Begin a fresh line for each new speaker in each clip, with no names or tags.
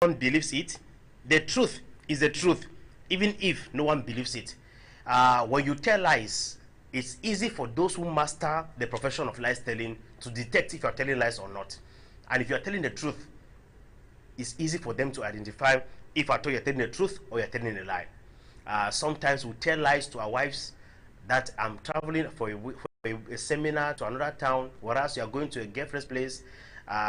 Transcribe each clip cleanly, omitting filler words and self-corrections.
one believes it. The truth is the truth, even if no one believes it. When you tell lies, it's easy for those who master the profession of lies telling to detect if you are telling lies or not. And if you are telling the truth, it's easy for them to identify if at all you're telling the truth or you're telling a lie. Sometimes we tell lies to our wives that I'm traveling for a seminar to another town, whereas you are going to a girlfriend's place.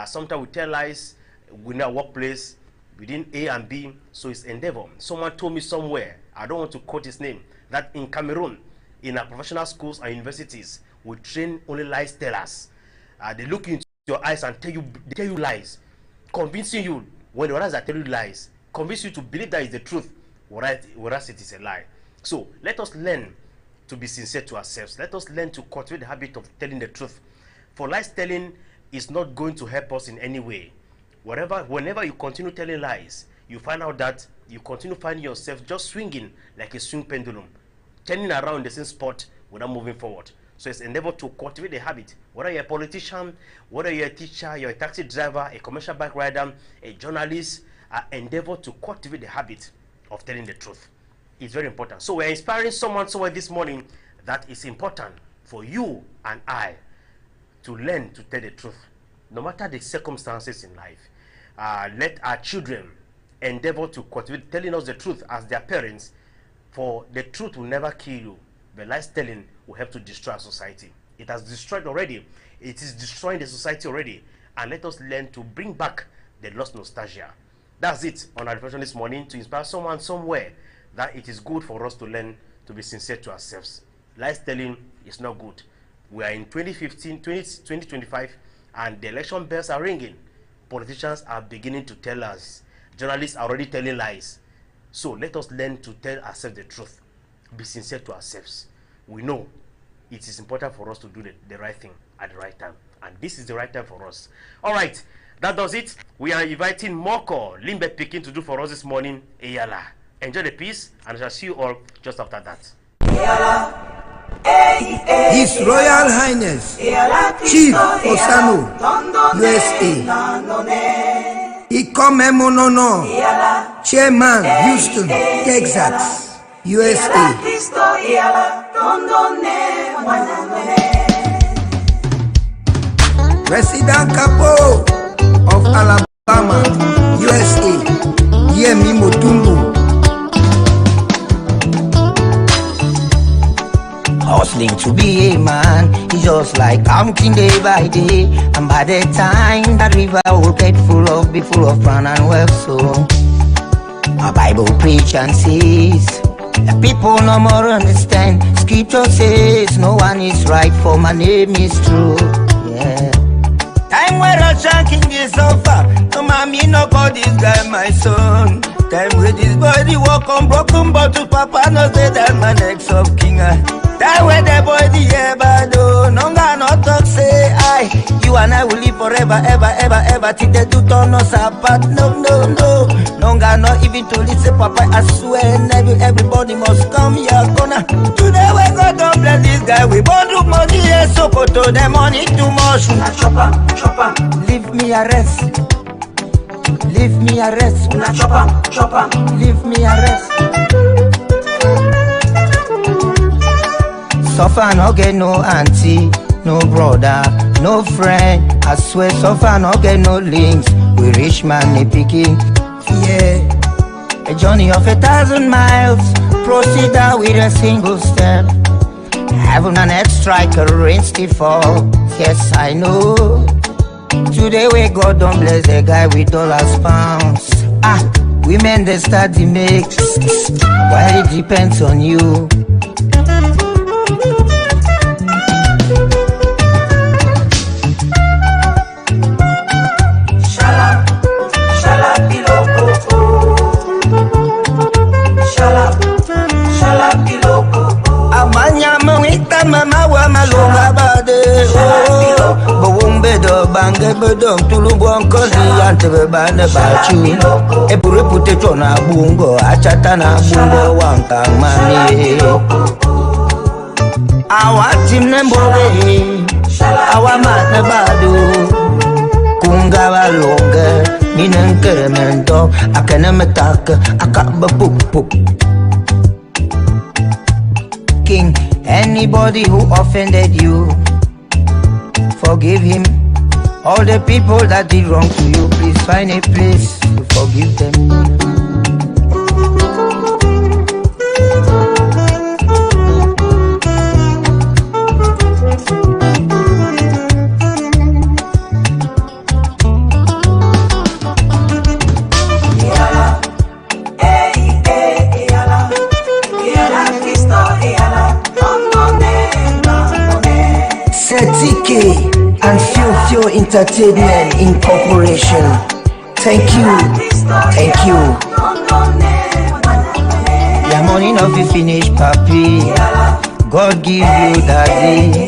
Sometimes we tell lies within our workplace, within A and B, so it's endeavor. Someone told me somewhere, I don't want to quote his name, that in Cameroon, in our professional schools and universities, we train only lies tellers. They look into your eyes and tell you lies, convincing you when the others are telling you lies, convince you to believe that is the truth, whereas it is a lie. So let us learn to be sincere to ourselves. Let us learn to cultivate the habit of telling the truth. For lies telling is not going to help us in any way. Whenever you continue telling lies, you find out that you continue finding yourself just swinging like a swing pendulum, turning around the same spot without moving forward. So it's endeavor to cultivate the habit. Whether you're a politician, whether you're a teacher, you're a taxi driver, a commercial bike rider, a journalist, endeavor to cultivate the habit of telling the truth. It's very important. So we're inspiring someone somewhere this morning that it's important for you and I to learn to tell the truth, no matter the circumstances in life. Let our children endeavor to cultivate telling us the truth as their parents, for the truth will never kill you, but lies telling will help to destroy our society. It has destroyed already. It is destroying the society already. And let us learn to bring back the lost nostalgia. That's it on our reflection this morning, to inspire someone somewhere that it is good for us to learn to be sincere to ourselves. Lies telling is not good. We are in 2025, and the election bells are ringing. Politicians are beginning to tell us. Journalists are already telling lies. So let us learn to tell ourselves the truth. Be sincere to ourselves. We know it is important for us to do the right thing at the right time. And this is the right time for us. All right, that does it. We are inviting Moko Limbe Pekin to do for us this morning, Eyala. Enjoy the peace, and I shall see you all just after that.
His Royal Highness Chief Osano, USA. Ikome Monono, Chairman, Houston, Texas, USA. President Capo of Alabama, USA, Yemi Motumbu.
Hustling to be a man is just like counting day by day, and by the time that river will get be full of fun and wealth. So a Bible preach and says the people no more understand. Scripture says no one is right, for my name is true. Yeah. Time where a king is suffer, no mommy no call this guy my son. Time where this body walk on broken bottle, papa no say that my next of king. Time where the body ever do, no God no talk say I. You and I will live forever, ever till they do turn us apart. No God not even to listen, papa I swear, everybody must come here gonna. Today we God don't bless this guy, we born to money, yes, so go to the money too much. Chopper, leave me a rest. Leave me a rest. Chopper, leave me a rest. Suffer no get no auntie, no brother, no friend. I swear suffer no get no links. We rich man a picking, yeah. A journey of 1,000 miles, proceed with a single step. Heaven and earth strike a rain still fall. Yes I know. Today we God don't bless a guy with dollars, pounds. Women they start the mix. Well, it depends on you. Mama wa malunga bade bowumbe do bange bedom tulumbu onkozi antebe bane bachu ebure pute chona bungo achata na bungo wanka mani awa timne mbobe awa mane badu kunga balonga minenkeremento akanemetaka akabapupu. King, anybody who offended you, forgive him. All the people that did wrong to you, please find a place to forgive them. And Feel Entertainment Incorporation. Thank you. Your money not be finished, papi. God give you daddy.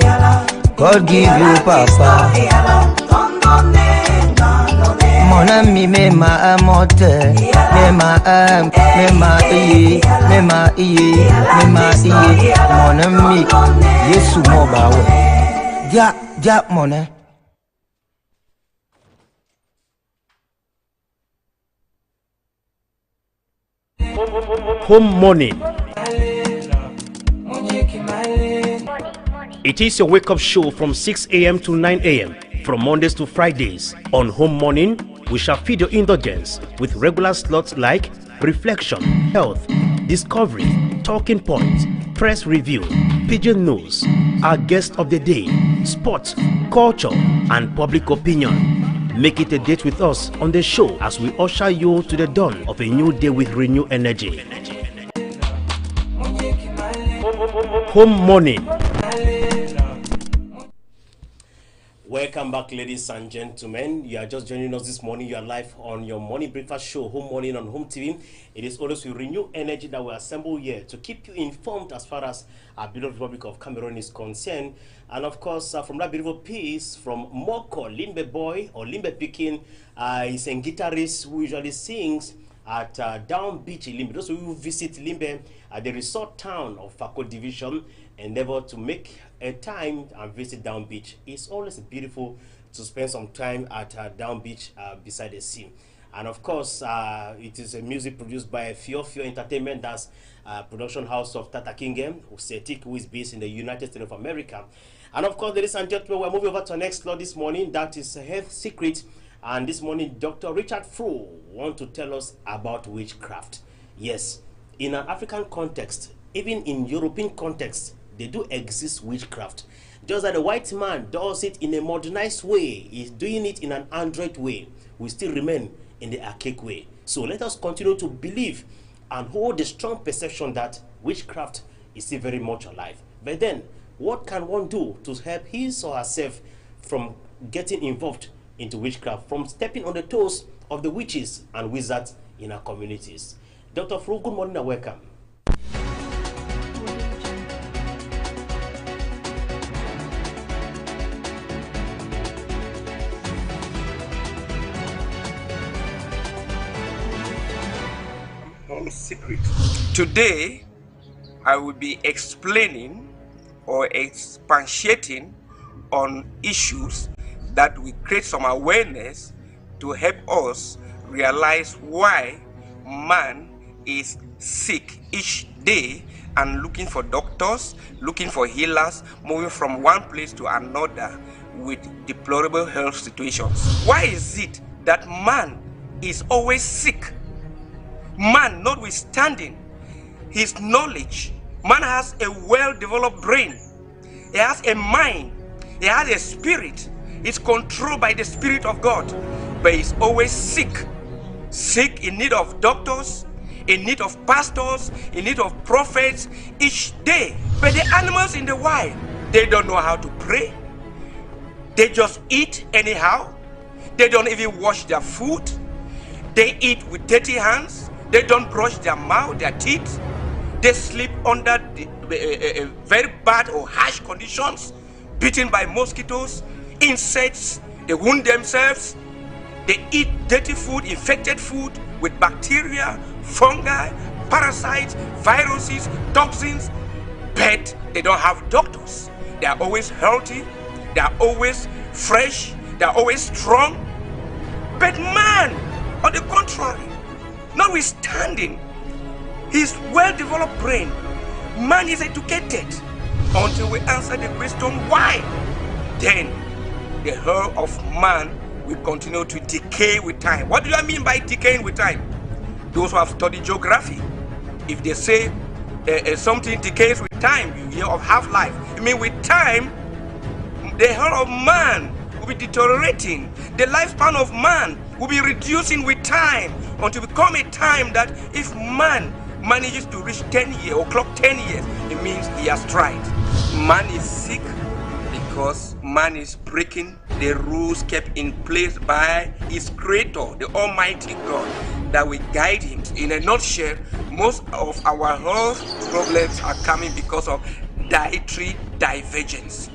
God give you papa. Mon ami mema amote, mema iye. Mon ami Yesu mobawe. Ja money.
Home morning. It is your wake-up show from 6 a.m. to 9 a.m. from Mondays to Fridays. On Home Morning, we shall feed your indulgence with regular slots like Reflection, Health, Discovery, Talking Points, Press Review, Pigeon News, our guest of the day, Sports, Culture, and Public Opinion. Make it a date with us on the show as we usher you to the dawn of a new day with renewed energy. Home Morning. Welcome back, ladies and gentlemen. You are just joining us this morning. You are live on your morning breakfast show, Home Morning on Home TV. It is always with renewed energy that we assemble here to keep you informed as far as our beloved Republic of Cameroon is concerned. And of course, from that beautiful piece from Moko, Limbe Boy or Limbe Pikin, he's a guitarist who usually sings at Down Beach in Limbe. Those who visit Limbe at the resort town of Fako Division, endeavor to make a time and visit Down Beach. It's always beautiful to spend some time at Down Beach beside the sea. And of course, it is a music produced by Fio Entertainment, that's production house of Tata Kingem, who is based in the United States of America. And of course, ladies and gentlemen, we're moving over to our next slot this morning. That is Health Secret. And this morning, Dr. Richard Fro wants to tell us about witchcraft. Yes, in an African context, even in European context, they do exist witchcraft. Just that the white man does it in a modernized way, is doing it in an Android way, we still remain in the archaic way. So let us continue to believe and hold the strong perception that witchcraft is still very much alive. But then, what can one do to help his or herself from getting involved into witchcraft, from stepping on the toes of the witches and wizards in our communities? Dr. Fro, good morning and welcome.
Secret. Today, I will be explaining or expatiating on issues that will create some awareness to help us realize why man is sick each day and looking for doctors, looking for healers, moving from one place to another with deplorable health situations. Why is it that man is always sick? Man, notwithstanding his knowledge, man has a well-developed brain. He has a mind. He has a spirit. He's controlled by the Spirit of God. But he's always sick. Sick, in need of doctors, in need of pastors, in need of prophets each day. But the animals in the wild, they don't know how to pray. They just eat anyhow. They don't even wash their food. They eat with dirty hands. They don't brush their mouth, their teeth. They sleep under very bad or harsh conditions, beaten by mosquitoes, insects. They wound themselves. They eat dirty food, infected food with bacteria, fungi, parasites, viruses, toxins. But they don't have doctors. They are always healthy. They are always fresh. They are always strong. But man, on the contrary, notwithstanding his well-developed brain, man is educated until we answer the question why. Then the heart of man will continue to decay with time. What do I mean by decaying with time? Those who have studied geography, if they say something decays with time, you hear of half-life. I mean, with time, the heart of man will be deteriorating. The lifespan of man will be reducing with time until become a time that if man manages to reach 10 years or clock 10 years, it means he has tried. Man is sick because man is breaking the rules kept in place by his creator, the Almighty God, that will guide him. In a nutshell, most of our health problems are coming because of dietary divergence.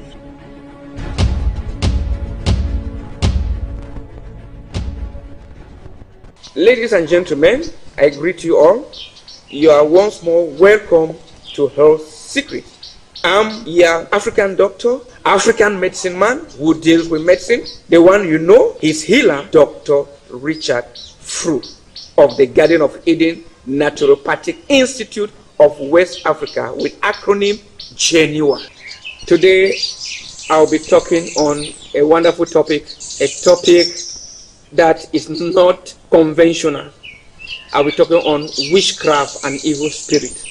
Ladies and gentlemen, I greet you all. You are once more welcome to Health Secret. I'm your African doctor, African medicine man who deals with medicine. The one you know is healer, Dr. Richard Fru of the Garden of Eden Naturopathic Institute of West Africa with acronym GENUA. Today, I'll be talking on a wonderful topic, a topic that is not conventional. I'll be talking on witchcraft and evil spirit.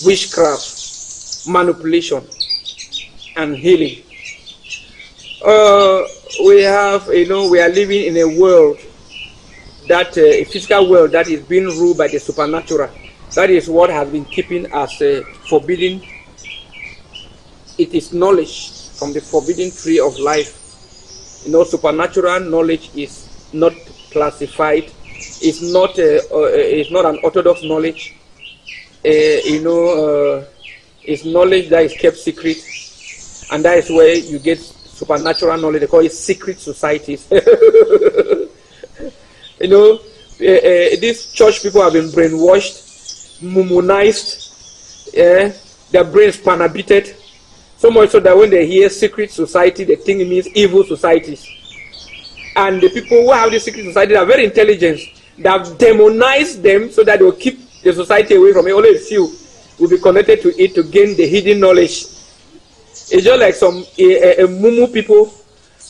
Witchcraft, manipulation, and healing. We are living in a world that a physical world that is being ruled by the supernatural. That is what has been keeping us forbidden. It is knowledge from the forbidden tree of life. Supernatural knowledge is not classified. It's not an orthodox knowledge. It's knowledge that is kept secret, and that is where you get supernatural knowledge. They call it secret societies. These church people have been brainwashed, mummunized, their brains panabited, so much so that when they hear secret society, they think it means evil societies. And the people who have this secret society are very intelligent. They have demonized them so that they will keep the society away from it. Only a few will be connected to it to gain the hidden knowledge. It's just like some mumu people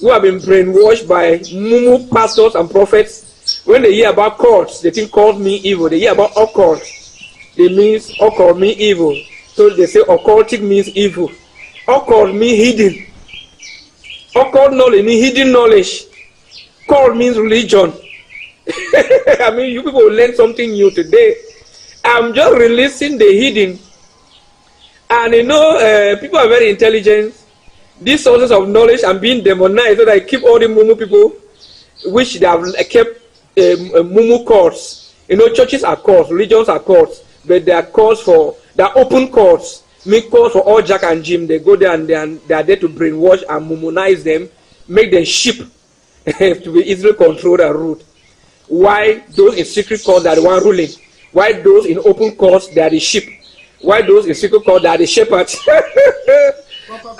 who have been brainwashed by mumu pastors and prophets. When they hear about cults, they think cults mean evil. They hear about occult, they means occult mean evil. So they say occultic means evil. Occult means hidden. Occult knowledge means hidden knowledge. Cult means religion. I mean, you people will learn something new today. I'm just releasing the hidden. And people are very intelligent. These sources of knowledge are being demonized, so they keep all the mumu people, which they have kept mumu cults. Churches are cults, religions are cults, but they are cults they are open cults. Make calls for all Jack and Jim. They go there and they are there to brainwash and mummonize them, make them sheep to be easily controlled and ruled. Why those in secret cults are the one ruling? Why those in open cults they are the sheep? Why those in secret cults they are the shepherds?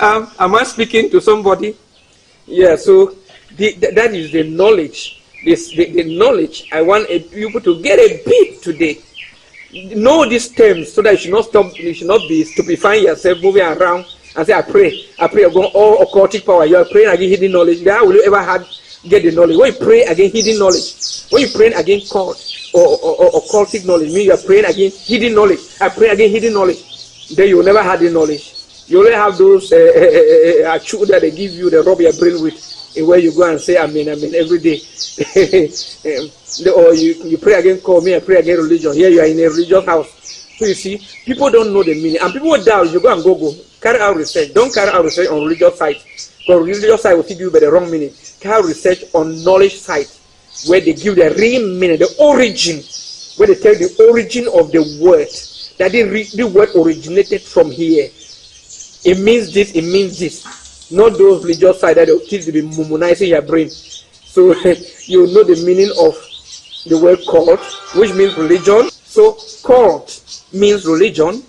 Am I speaking to somebody? Yeah. So that is the knowledge. The knowledge I want people to get a bit today. Know these terms so that you should not stop. You should not be stupefying yourself, moving around and say, I pray against all occultic power. You are praying against hidden knowledge. How will you ever get the knowledge? When you pray against hidden knowledge, when you pray against cult or occultic knowledge, mean you are praying against hidden knowledge. I pray against hidden knowledge. Then you will never have the knowledge. You only have those achu that they give you, they rub your brain with, where you go and say amen every day. Or you pray against call me, I pray against religion. Here you are in a religious house. So you see, people don't know the meaning. And people doubt, you go and Google, carry out research. Don't carry out research on religious sites. Because religious site will feed you by the wrong meaning. Carry out research on knowledge sites, where they give the real meaning, the origin, where they tell the origin of the word. That the word originated from here. It means this, it means this. Not those religious sites that will teach you to be mummunizing your brain. So you know the meaning of the word cult, which means religion. So cult means religion.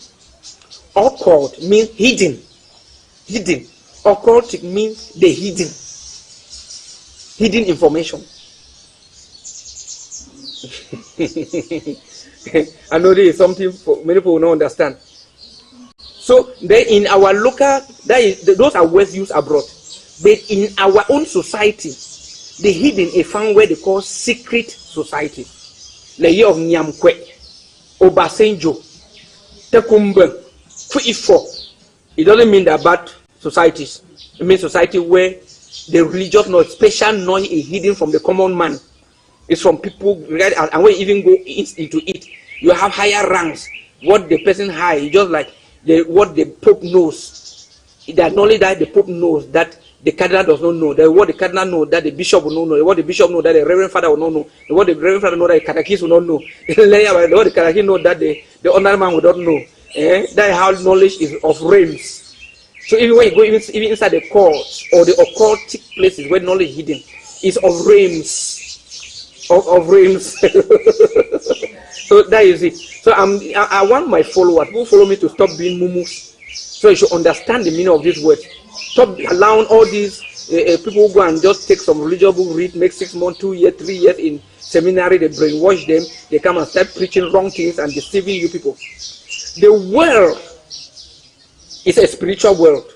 Occult means hidden. Hidden. Occultic means the hidden.
hidden information. I know this is something many people will not understand. So then in our local, those are words used abroad. But in our own society, the hidden is found where they call secret society. The year of Nyamkwe, Obasanjo, Tekumbe, Kuifo. It doesn't mean they're bad societies. It means society where the religious knowledge, special knowledge is hidden from the common man. It's from people, and when you even go into it, you have higher ranks. What the person has, just like what the Pope knows. The knowledge that the Pope knows that the cardinal does not know. What the cardinal knows that the bishop will not know. What the bishop knows that the reverend father will not know. What the reverend father knows that the catechist will not know. What the catechist knows that the ordinary man will not know. That is how knowledge is of realms. So even when you go even inside the courts or the occultic places where knowledge is hidden, is of realms. Of realms. So that is it. So I want my followers who follow me to stop being mumus. So you should understand the meaning of these words. Stop allowing all these people who go and just take some religious book, read, make 6 months, 2 years, 3 years in seminary, they brainwash them, they come and start preaching wrong things and deceiving you people. The world is a spiritual world.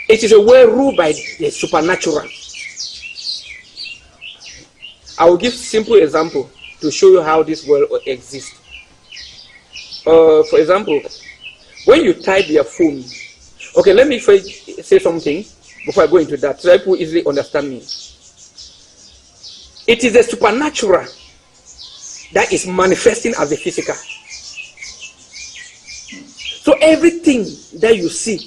It is a world ruled by the supernatural. I will give simple example to show you how this world exists. For example, when you type your phone, okay, let me first say something before I go into that, so that people easily understand me. It is the supernatural that is manifesting as the physical. So everything that you see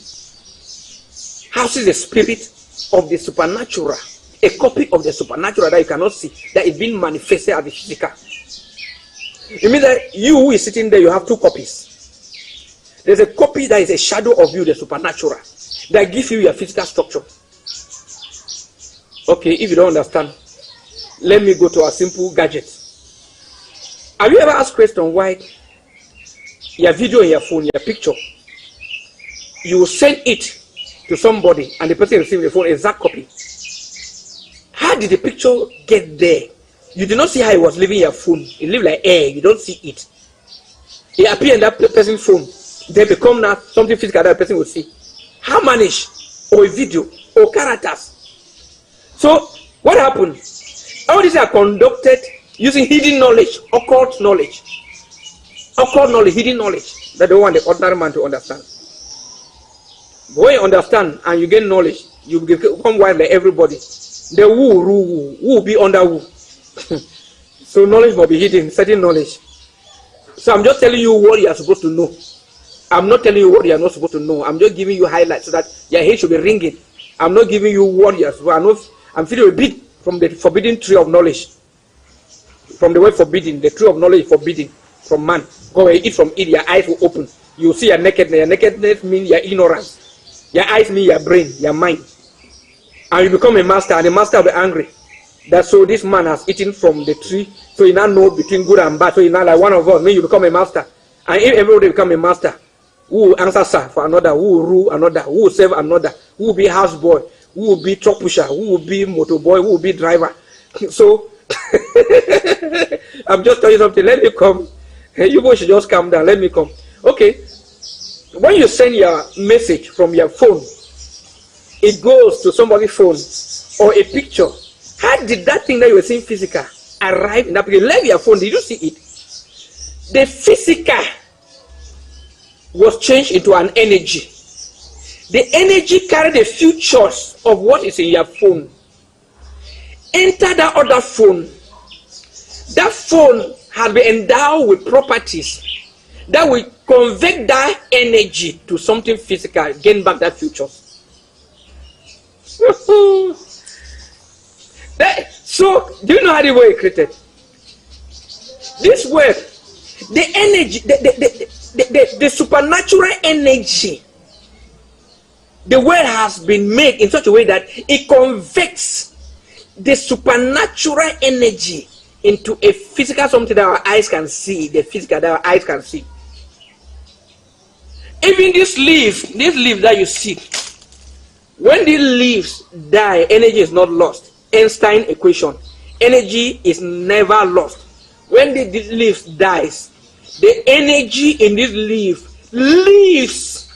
houses the spirit of the supernatural, a copy of the supernatural that you cannot see, that is being manifested as the physical. It means that you who is sitting there, you have 2 copies. There's a copy that is a shadow of you, the supernatural, that gives you your physical structure. Okay, if you don't understand, let me go to a simple gadget. Have you ever asked question why your video in your phone, your picture, you will send it to somebody and the person receiving the phone exact copy? How did the picture get there? You did not see how it was leaving your phone. It lived like air. You don't see it. It appeared in that person's phone. They become now something physical that person will see. How manage or a video or characters? So what happened? All these are conducted using hidden knowledge, occult knowledge, hidden knowledge that they want the ordinary man to understand. But when you understand and you gain knowledge, you become wise like everybody. The who will be under who. So knowledge must be hidden, certain knowledge. So I'm just telling you what you are supposed to know. I'm not telling you what you are not supposed to know. I'm just giving you highlights so that your head should be ringing. I'm not giving you what you are. I'm feeling a bit from the forbidden tree of knowledge. From the word forbidden, the tree of knowledge is forbidden from man. Go and eat from it, your eyes will open. You see your nakedness. Your nakedness means your ignorance. Your eyes mean your brain, your mind. And you become a master, and the master will be angry. That so this man has eaten from the tree, so you now know between good and bad. So you now like one of us, mean you become a master. And if everybody become a master, who will answer sir for another, who will rule another, who will serve another, who will be houseboy, who will be truck pusher, who will be motorboy, who will be driver. So I'm just telling you something. Let me come. You boys should just calm down. Let me come. Okay. When you send your message from your phone, it goes to somebody's phone or a picture. How did that thing that you were seeing physical arrive in that picture? Leave your phone. Did you see it? The physical was changed into an energy. The energy carried the futures of what is in your phone. Enter that other phone. That phone has been endowed with properties that will convert that energy to something physical, gain back that futures. So, do you know how the world is created? This world, the energy, the supernatural energy, the world has been made in such a way that it converts the supernatural energy into a physical something that our eyes can see, the physical that our eyes can see. Even this leaf that you see, When the leaves die, energy is not lost. Einstein equation. Energy is never lost. When the leaves dies, the energy in this leaf leaves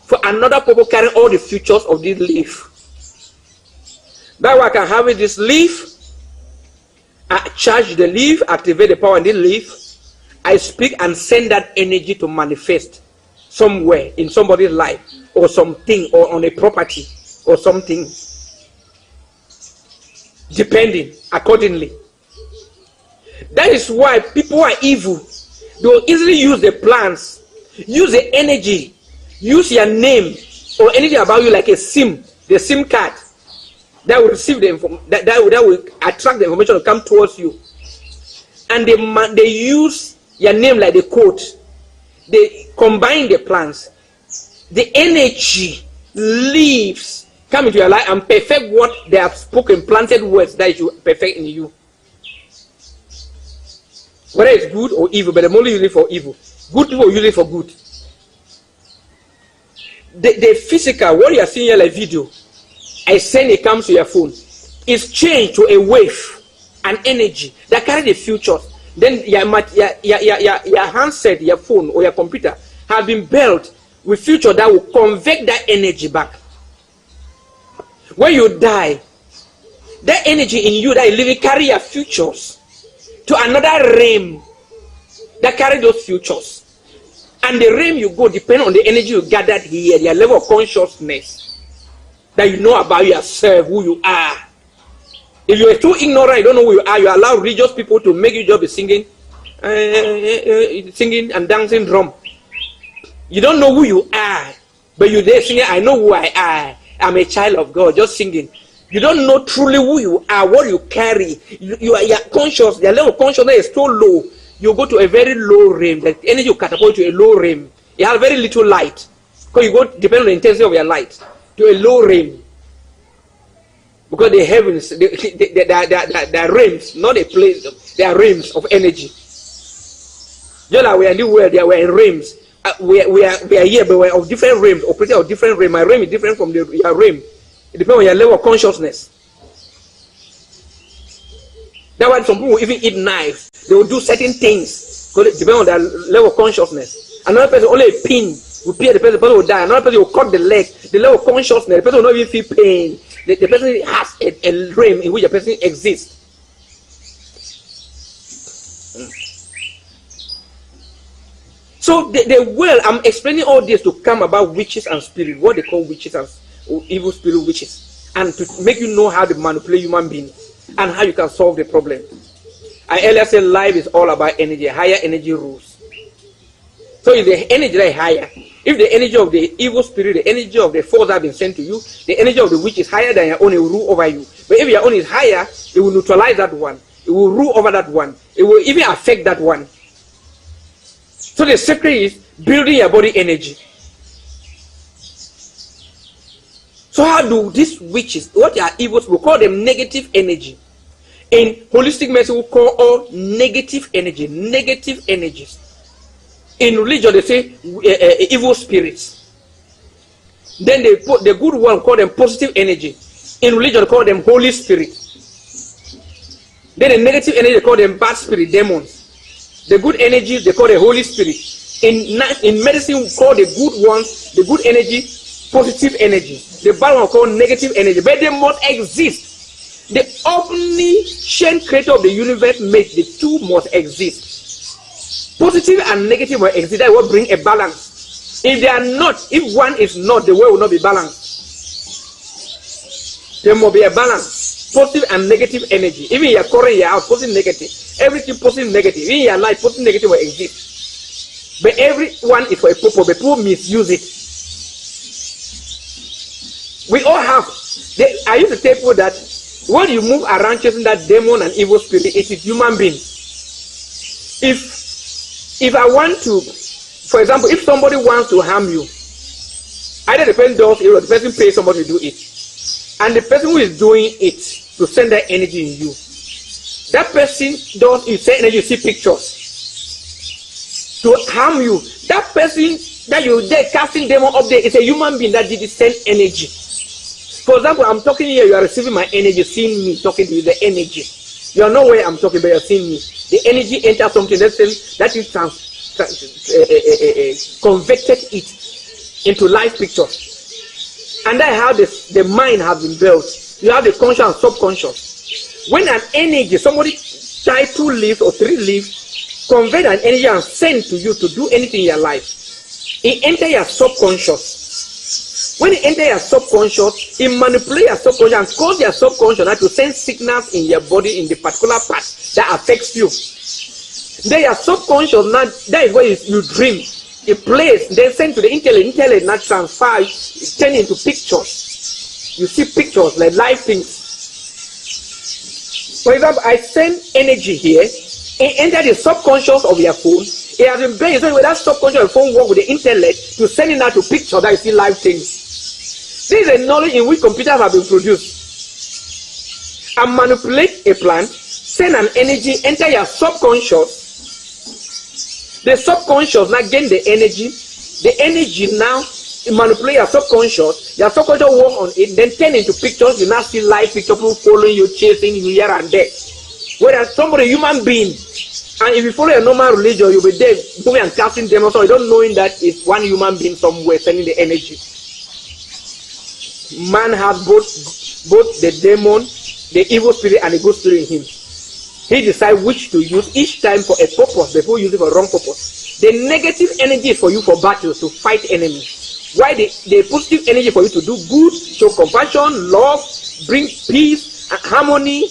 for another purpose, carrying all the features of this leaf. That's why I can have this leaf, I charge the leaf, activate the power in the leaf, I speak and send that energy to manifest somewhere in somebody's life, or something, or on a property, or something, depending accordingly. That is why people are evil. They will easily use the plans, use the energy, use your name or anything about you like a SIM, the SIM card that will receive the that will attract the information to come towards you. And they use your name like the code. They combine the plans. The energy leaves, come into your life and perfect what they have spoken, planted words that you perfect in you. Whether it's good or evil, but I'm only using it for evil. Good people use it for good. The physical, what you are seeing here like video, I send it comes to your phone, is changed to a wave, an energy that carry the future. Then your handset, your phone or your computer have been built with future that will convert that energy back. When you die, that energy in you that is living carry your futures to another realm that carry those futures. And the realm you go depend on the energy you gathered here, your level of consciousness that you know about yourself, who you are. If you are too ignorant, you don't know who you are, you allow religious people to make you just be singing, singing and dancing drum. You don't know who you are, but you're there singing, I know who I am. I'm a child of God, just singing. You don't know truly who you are, what you carry. You are conscious, your level of consciousness is so low. You go to a very low realm. The energy will catapult to a low realm. You have very little light. Because you go, depending on the intensity of your light, to a low realm. Because the heavens, they are realms, not a place, they are realms of energy. Just like we are in the world, we are in realms. We are here, but we are of different realms, operating of different realms. My realm is different from your realm. It depends on your level of consciousness. That's why some people even eat knives. They will do certain things because it depends on their level of consciousness. Another person, only a pin will pierce the person will die. Another person will cut the leg. The level of consciousness, the person will not even feel pain. The person has a realm in which the person exists. So the world, I'm explaining all this to come about witches and spirits, what they call witches and evil spirit witches, and to make you know how to manipulate human beings and how you can solve the problem. I earlier said life is all about energy, higher energy rules. So if the energy is higher, if the energy of the evil spirit, the energy of the force that have been sent to you, the energy of the witch is higher than your own, it will rule over you. But if your own is higher, it will neutralize that one. It will rule over that one. It will even affect that one. So the secret is building your body energy. So how do these witches, what are evils, we call them negative energy. In holistic medicine, we call all negative energy, negative energies. In religion, they say evil spirits. Then they put the good one, call them positive energy. In religion, they call them Holy Spirit. Then the negative energy, they call them bad spirit, demons. The good energies, they call the Holy Spirit. In medicine, we call the good ones, the good energy, positive energy. The bad one called negative energy. But they must exist. The omniscient creator of the universe made the two must exist. Positive and negative will exist. That will bring a balance. If they are not, if one is not, the world will not be balanced. There must be a balance. Positive and negative energy. Even your current, your out, positive, negative. Everything positive, negative. Even your life, positive, negative will exist. But everyone is for a purpose. But people misuse it. We all have. I used to tell people that when you move around chasing that demon and evil spirit, it is human beings. If I want to, for example, if somebody wants to harm you, either the person does it or the person pays somebody to do it. And the person who is doing it to send that energy in you, that person does, you send energy, you see pictures to harm you. That person that you there casting demon up there is a human being that did send energy. For example, I'm talking here, you are receiving my energy, seeing me talking to you, the energy. You are not where I'm talking, but you're seeing me. The energy enters something that is converted it into live pictures. And that's how the mind has been built. You have the conscious and subconscious. When an energy, somebody tie 2 leaves or 3 leaves, convert an energy and send to you to do anything in your life, it enters your subconscious. When it enters your subconscious, it manipulates your subconscious and causes your subconscious to send signals in your body in the particular part that affects you. Then your subconscious, now that is where you dream. It plays, then send to the intellect now transfer, it turn into pictures. You see pictures like live things. For example, I send energy here, it enters the subconscious of your phone. It has been based on that subconscious of phone work with the intellect to send it out to picture that you see live things. This is a knowledge in which computers have been produced. And manipulate a plant, send an energy, enter your subconscious. The subconscious now gain the energy. The energy now manipulate your subconscious. Your subconscious work on it, then turn into pictures. You now see live pictures, people following you, chasing you here and there. Whereas somebody, human being, and if you follow a normal religion, you'll be there moving and casting demons. So you don't knowing that it's one human being somewhere sending the energy. Man has both the demon, the evil spirit, and the good spirit in him. He decides which to use each time for a purpose before you use it for a wrong purpose. The negative energy is for you for battle, to fight enemies. Why the positive energy for you to do good, show compassion, love, bring peace, harmony,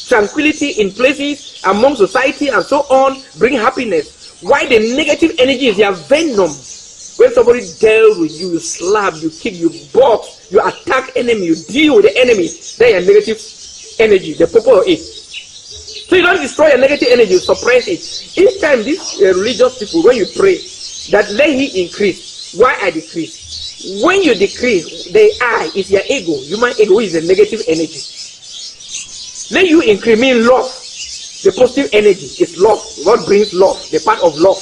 tranquility in places, among society, and so on, bring happiness. Why the negative energy is your venom. When somebody deals with you, you slap, you kick, you box, you attack enemy, you deal with the enemy, then your negative energy, the purpose of it. So you don't destroy your negative energy, you suppress it. Each time these religious people, when you pray, that let he increase, why I decrease? When you decrease, the I is your ego, human ego is the negative energy. Let you increase, mean love. The positive energy is love. What brings love? The part of love.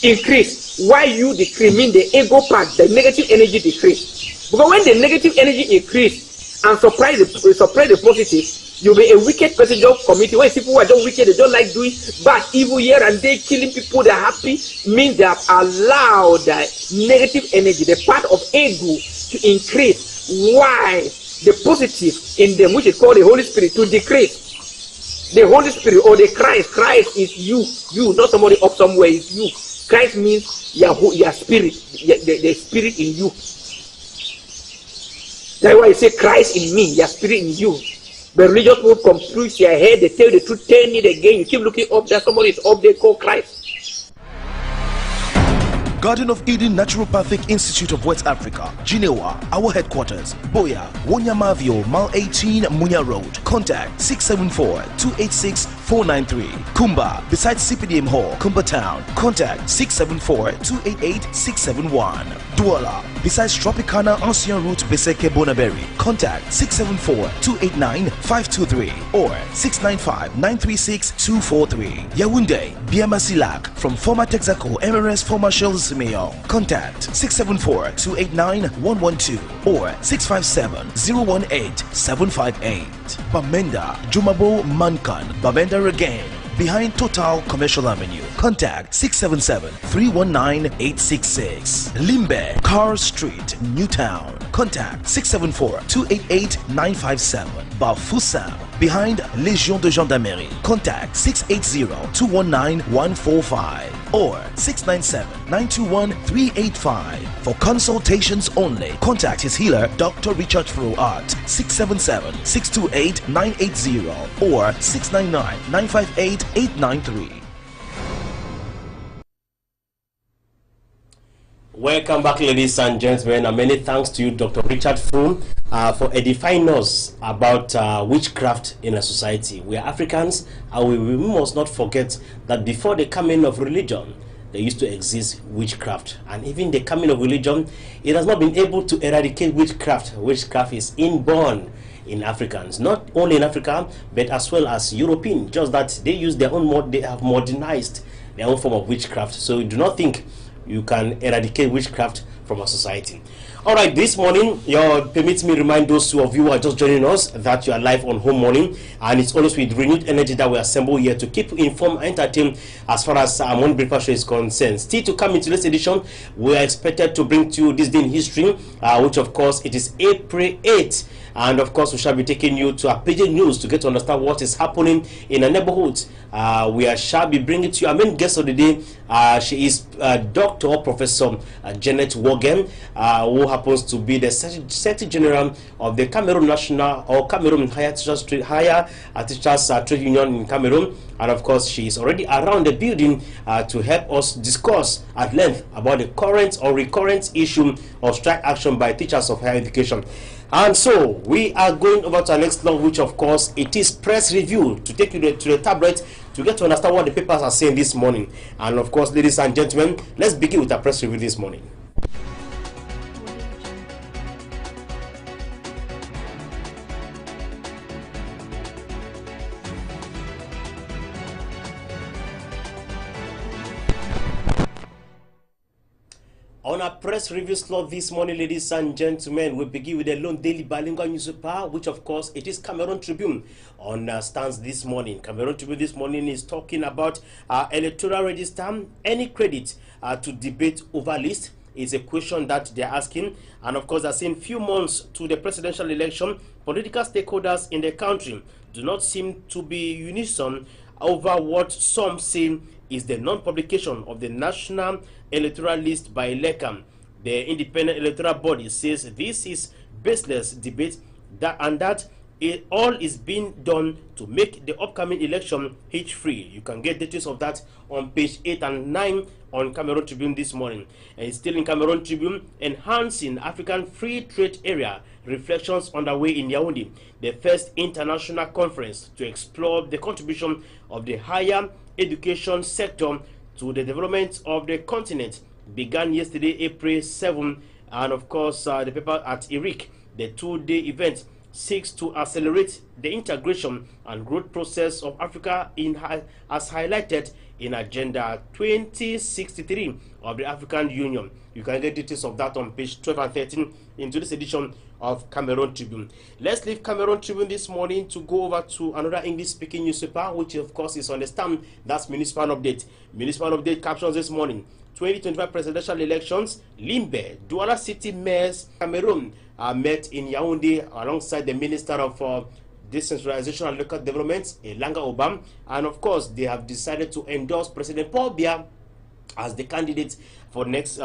Increase. Why you decrease, mean the ego part, the negative energy decrease. Because when the negative energy increase and suppress the positive, you'll be a wicked person just committing. When people who are just wicked, they don't like doing bad, evil here and there, killing people, they're happy, means they have allowed that negative energy, the part of ego, to increase. Why? The positive in them, which is called the Holy Spirit, to decrease. The Holy Spirit or the Christ is you, not somebody up somewhere, is you. Christ means your spirit, the spirit in you. That's why you say Christ in me, your spirit in you. But religious people confuse your head, they tell the truth, turn it again. You keep looking up there, somebody is up there called Christ.
Garden of Eden Naturopathic Institute of West Africa, Ginewa, our headquarters, Boya, Wonyamavio, Mile 18, Munya Road. Contact 674-286-493. Kumba, beside CPDM Hall, Kumba Town. Contact 674-288-671. Douala, besides Tropicana Ancien Route Beseke Bonaberi. Contact 674-289-523 or 695-936-243. Yaoundé, Biamasilak, from former Texaco, MRS, former Shells Simeon. Contact 674-289-112 or 657-018-758. Bamenda, Jumabo Mankan, Bamenda again. Behind Total Commercial Avenue. Contact 677-319-866. Limbe, Carr Street, Newtown. Contact 674-288-957. Bafoussam, behind Légion de Gendarmerie. Contact 680-219-145 or 697-921-385. For consultations only, contact his healer, Dr. Richard Fro at 677-628-980 or 699-958-893.
Welcome back, ladies and gentlemen, and many thanks to you, Dr. Richard Froome, for edifying us about witchcraft in a society. We are Africans, and we must not forget that before the coming of religion, there used to exist witchcraft. And even the coming of religion, it has not been able to eradicate witchcraft. Witchcraft is inborn in Africans, not only in Africa, but as well as European, just that they use their own they have modernized their own form of witchcraft. So do not think you can eradicate witchcraft from our society. All right, this morning, permit me remind those two of you who are just joining us that you are live on Home Morning, and it's always with renewed energy that we assemble here to keep you informed and entertained as far as our morning breakfast show is concerned. Still to come into this edition, we are expected to bring to you this day in history, which of course it is April 8th. And of course, we shall be taking you to our paging news to get to understand what is happening in a neighborhood. We shall be bringing to you our main guest of the day. She is Dr. Professor Janet Wogen, who happens to be the Secretary General of the Cameroon National or Cameroon Higher Teachers Trade Union in Cameroon. And of course, she is already around the building to help us discuss at length about the current or recurrent issue of strike action by teachers of higher education. And so we are going over to our next law, which of course it is press review, to take you to the tablet to get to understand what the papers are saying this morning. And of course, ladies and gentlemen, let's begin with our press review this morning. On our press review slot this morning, ladies and gentlemen, we begin with the lone daily bilingual newspaper, which of course it is Cameroon Tribune on stands this morning. Cameroon Tribune this morning is talking about electoral register. Any credit to debate over list is a question that they're asking. And of course, as in few months to the presidential election, political stakeholders in the country do not seem to be unison over what some say is the non-publication of the national electoral list by ELECAM. The independent electoral body says this is baseless debate that all is being done to make the upcoming election hitch-free. You can get details of that on page 8 and 9 on Cameroon Tribune this morning. And still in Cameroon Tribune, enhancing African free trade area, reflections underway in Yaoundé. The first international conference to explore the contribution of the higher education sector to the development of the continent began yesterday, April 7, and of course the paper at ERIC. The two-day event seeks to accelerate the integration and growth process of Africa as highlighted in Agenda 2063 of the African Union. You can get details of that on page 12 and 13 in today's edition of Cameroon Tribune. Let's leave Cameroon Tribune this morning to go over to another English-speaking newspaper, which of course is on the stand. That's Municipal Update. Municipal Update captions this morning: 2025 presidential elections, Limbe, Douala City mayors, Cameroon met in Yaoundé alongside the Minister of Decentralization and Local Development, Elanga Obam, and of course they have decided to endorse President Paul Biya as the candidate for this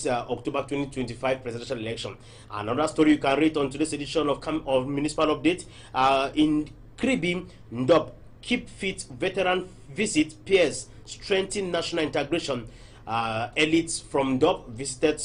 October 2025 presidential election. Another story you can read on today's edition of Municipal Update: in Kribi, Ndop, keep fit veteran visit peers, strengthen national integration. Elites from DOP visited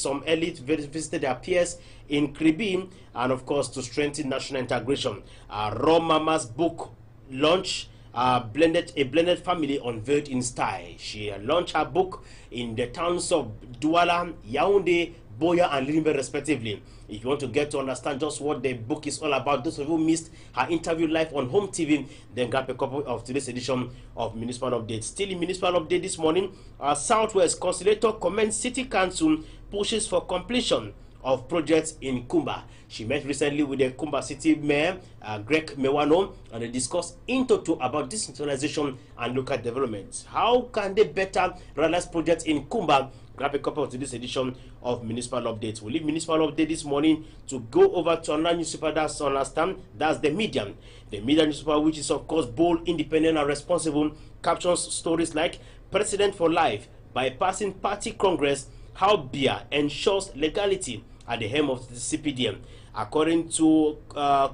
their peers in Kribi, and of course to strengthen national integration. Raw Mama's book launch, a blended family unveiled in style. She launched her book in the towns of Douala, Yaoundé, Boya and Limbe respectively. If you want to get to understand just what the book is all about, those of you who missed her interview live on Home TV, then grab a copy of today's edition of Municipal Update. Still in Municipal Update this morning, Southwest Conciliator commends City Council pushes for completion of projects in Kumba. She met recently with the Kumba City Mayor, Greg Mewano, and they discussed in total about decentralization and local development. How can they better realize projects in Kumba? Grab a copy of today's edition of Municipal Updates. We'll leave Municipal Update this morning to go over to another newspaper that's on our stand. That's the Medium. The Medium newspaper, which is of course bold, independent, and responsible, captions stories like President for Life, bypassing party congress, how Biya ensures legality at the helm of the CPDM. According to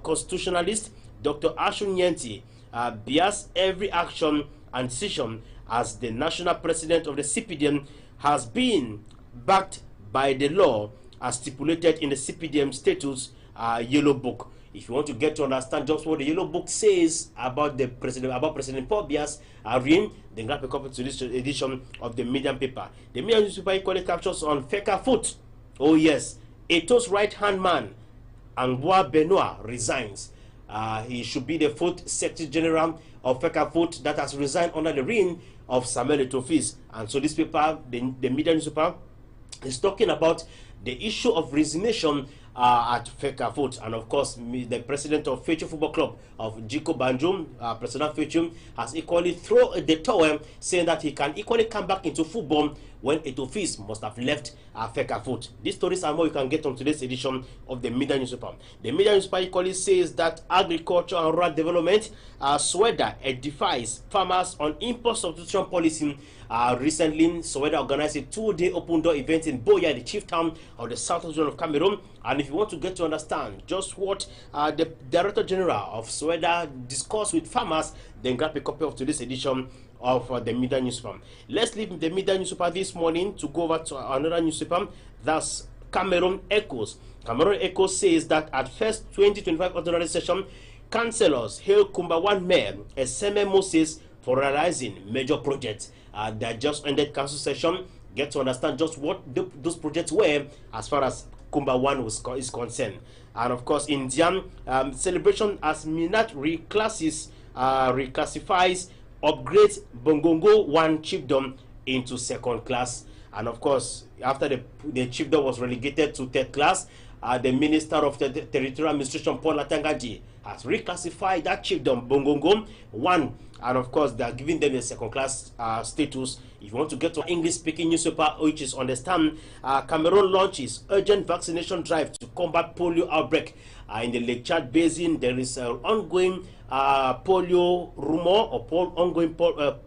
constitutionalist Dr. Ashun Yenti, Biya's every action and decision as the national president of the CPDM has been backed by the law as stipulated in the CPDM status Yellow Book. If you want to get to understand just what the Yellow Book says about President Paul Biya's reign, then grab a copy to this edition of the Medium paper. The Medium newspaper equally captures on Feka Foot. Oh yes, Eto's right-hand man, Angwa Benoit, resigns. He should be the fourth Secretary General of Feka Foot that has resigned under the reign of Samuel Etofis. And so this paper, the Medium newspaper, is talking about the issue of resignation at Fecafoot, and of course the president of Fecho Football Club of Jiko Banjum, President Fecho, has equally thrown the towel, saying that he can equally come back into football when Etofis must have left Fecafoot. These stories and more you can get on today's edition of the Media Newspaper. The Media Newspaper equally says that agriculture and rural development, Sweda edifies farmers on import substitution policy. Recently, Sweda organized a 2-day open door event in Boya, the chief town of the southern region of Cameroon. And if you want to get to understand just what the Director General of Sweda discussed with farmers, then grab a copy of today's edition of the Media Newspaper. Let's leave the Media Newspaper this morning to go over to another newspaper. That's Cameroon Echoes. Cameroon Echoes says that at first 2025 ordinary session, councillors hail Kumbawan Mayor Eseme Moses for realizing major projects. That just ended council session. Get to understand just what those projects were as far as Kumbawan is concerned. And of course, in Diam, celebration as Minat reclassifies, upgrades Bongongo 1 chiefdom into second class. And of course, after the chiefdom was relegated to third class, the Minister of the Territorial Administration, Paul Latangaji, has reclassified that chiefdom Bongongo 1, and of course they are giving them a second class status. If you want to get to English speaking newspaper, which is Understand, Cameroon launches urgent vaccination drive to combat polio outbreak. In the Lake Chad Basin, there is an ongoing polio rumor or ongoing polio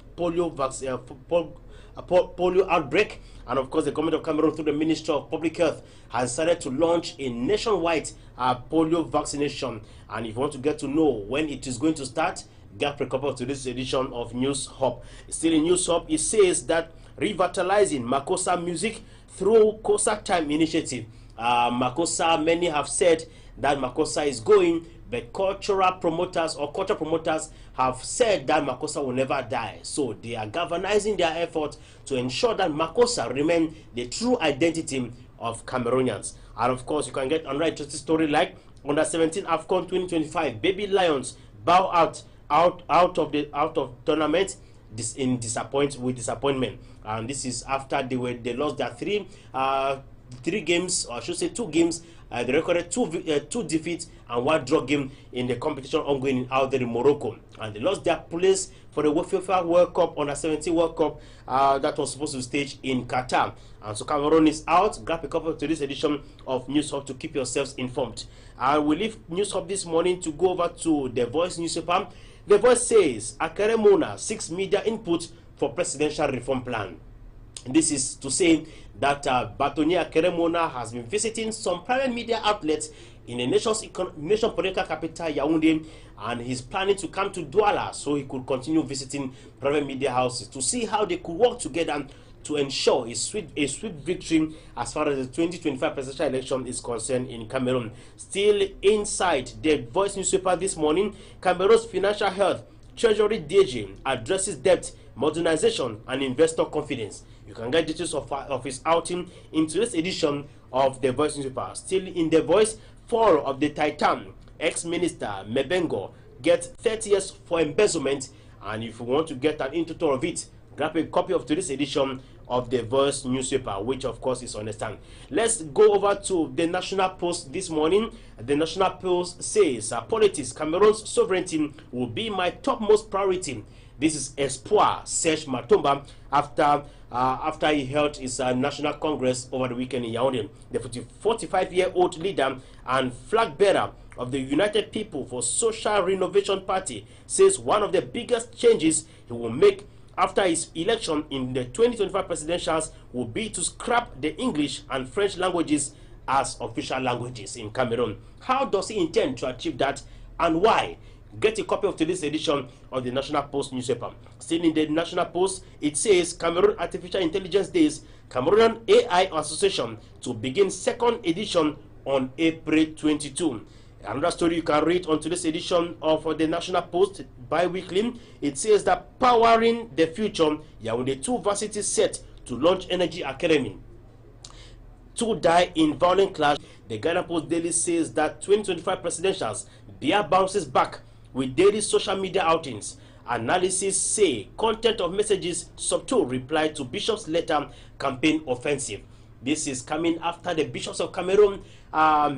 outbreak. And of course, the government of Cameroon, through the Ministry of Public Health, has decided to launch a nationwide polio vaccination. And if you want to get to know when it is going to start, get a copy to this edition of News Hub. Still in News Hub, it says that revitalizing Makossa music through Kosa Time initiative. Makossa, many have said that Makossa is going, but cultural promoters have said that Makossa will never die. So they are galvanizing their effort to ensure that Makossa remain the true identity of Cameroonians. And of course, you can get another interesting story like under 17 AFCON 2025, Baby Lions bow out of tournament with disappointment. And this is after they lost their three games, or I should say 2 games. They recorded 2 defeats and 1 draw game in the competition ongoing in Alder in Morocco, and they lost their place for the FIFA World Cup, under 17 World Cup that was supposed to stage in Qatar. And so Cameroon is out. Grab a copy to this edition of News Hub to keep yourselves informed. We leave News Hub this morning to go over to The Voice newspaper. The Voice says Akere Mona seeks media input for presidential reform plan. This is to say that Batoni Akere Mona has been visiting some private media outlets in the nation's political capital, Yaoundé, and he's planning to come to Douala so he could continue visiting private media houses to see how they could work together to ensure a swift victory as far as the 2025 presidential election is concerned in Cameroon. Still inside The Voice newspaper this morning, Cameroon's financial health Treasury DG addresses debt, modernization, and investor confidence. You can get details of his outing in today's edition of The Voice newspaper. Still in The Voice, fall of the Titan, ex-minister Mebengo gets 30 years for embezzlement. And if you want to get an intro of it, grab a copy of today's edition of The Voice newspaper, which of course is Understand. Let's go over to the National Post this morning. The National Post says, politics, Cameroon's sovereignty will be my topmost priority. This is Espoir Serge Matomba after he held his National Congress over the weekend in Yaoundé. The 45-year-old leader and flag bearer of the United People for Social Renovation Party says one of the biggest changes he will make after his election in the 2025 presidentials will be to scrap the English and French languages as official languages in Cameroon. How does he intend to achieve that, and why? Get a copy of today's edition of the National Post newspaper. Still in the National Post, it says Cameroon Artificial Intelligence Days, Cameroonian AI Association to begin 2nd edition on April 22. Another story you can read on today's edition of the National Post bi-weekly. It says that powering the future, Yaoundé 2 varsity set to launch Energy Academy. 2 die in violent clash. The Ghana Post Daily says that 2025 presidentials, Bia bounces back with daily social media outings. Analysis say content of messages subtle reply to Bishop's letter campaign offensive. This is coming after the bishops of Cameroon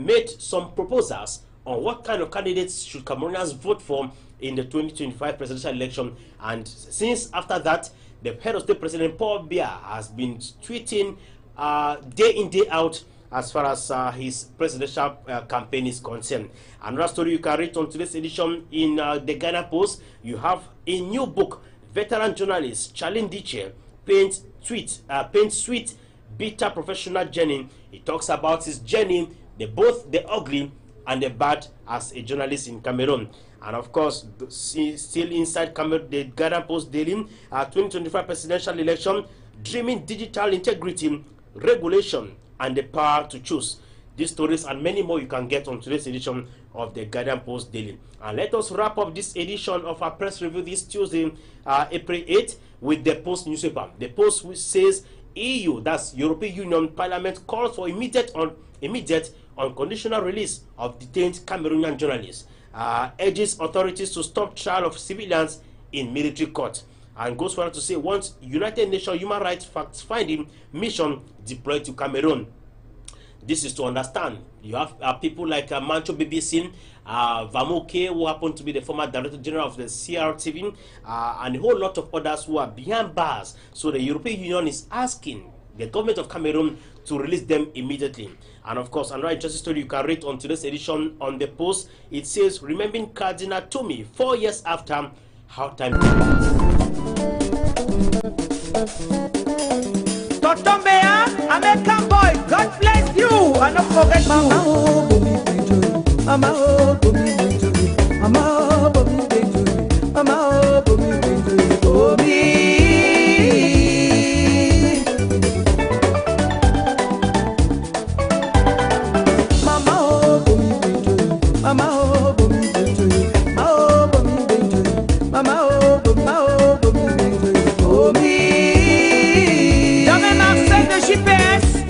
made some proposals on what kind of candidates should Cameroonians vote for in the 2025 presidential election. And since after that, the head of state, President Paul Biya, has been tweeting day in, day out as far as his presidential campaign is concerned. Another story you can read on today's edition in the Ghana Post, you have a new book. Veteran journalist Charlene Diche paints sweet, bitter professional journey. He talks about his journey, both the ugly and the bad as a journalist in Cameroon. And of course, still inside Cameroon, the Ghana Post daily, 2025 presidential election, dreaming digital integrity, regulation, and the power to choose. These stories and many more you can get on today's edition of the Guardian Post Daily. And let us wrap up this edition of our press review this Tuesday, April 8th, with the Post newspaper. The Post, which says EU, that's European Union Parliament, calls for immediate unconditional release of detained Cameroonian journalists, urges authorities to stop trial of civilians in military court, and goes further to say wants United Nations human rights fact-finding mission deployed to Cameroon. This is to understand. You have people like Mancho BBC, Vamoke, who happen to be the former Director General of the CRTV, and a whole lot of others who are behind bars. So the European Union is asking the government of Cameroon to release them immediately. And of course, another interesting story you can read on today's edition on the Post. It says, remembering Cardinal Tomi 4 years after how time.
Totombea, American boy, God bless you, and don't forget Mama. Mama, oh, Mama, Mama, Mama, oh,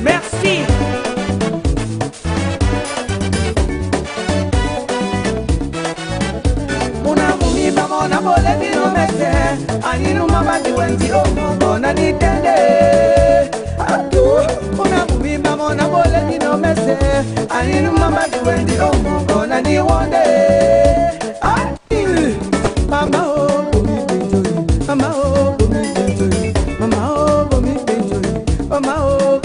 merci. Mona bole bino mese, aninu mama diwendi mona nitende. Atu, mona bole bino mese, aninu mama diwendi mona niwonde. Mama oh, mama oh, mama oh, mama oh,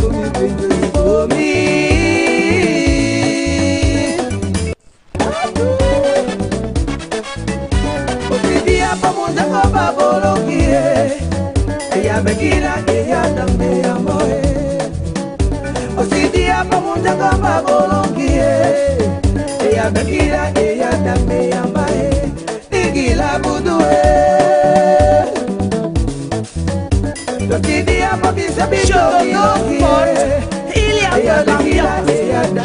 oh me. Ella me quiera, ella también amo. O si día como un jacamba bolonguie, ella me quiera, ella también ama. Digila budue. O si día como un jacamba il y a de l'ambiance.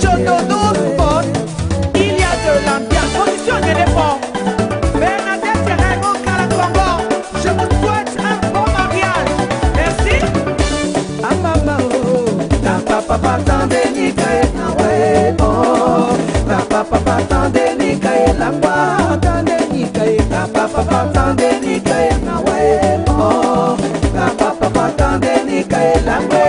Je te donne sport, il y a de l'ambiance. Condition de l'effort. Je vous souhaite un bon mariage. Merci. Ah maman oh, ta papa tande ni kae na we oh, ta papa tande ni kae la kwa tande ni kae, ta papa tande ni kae na we oh, ta papa tande ni kae la we.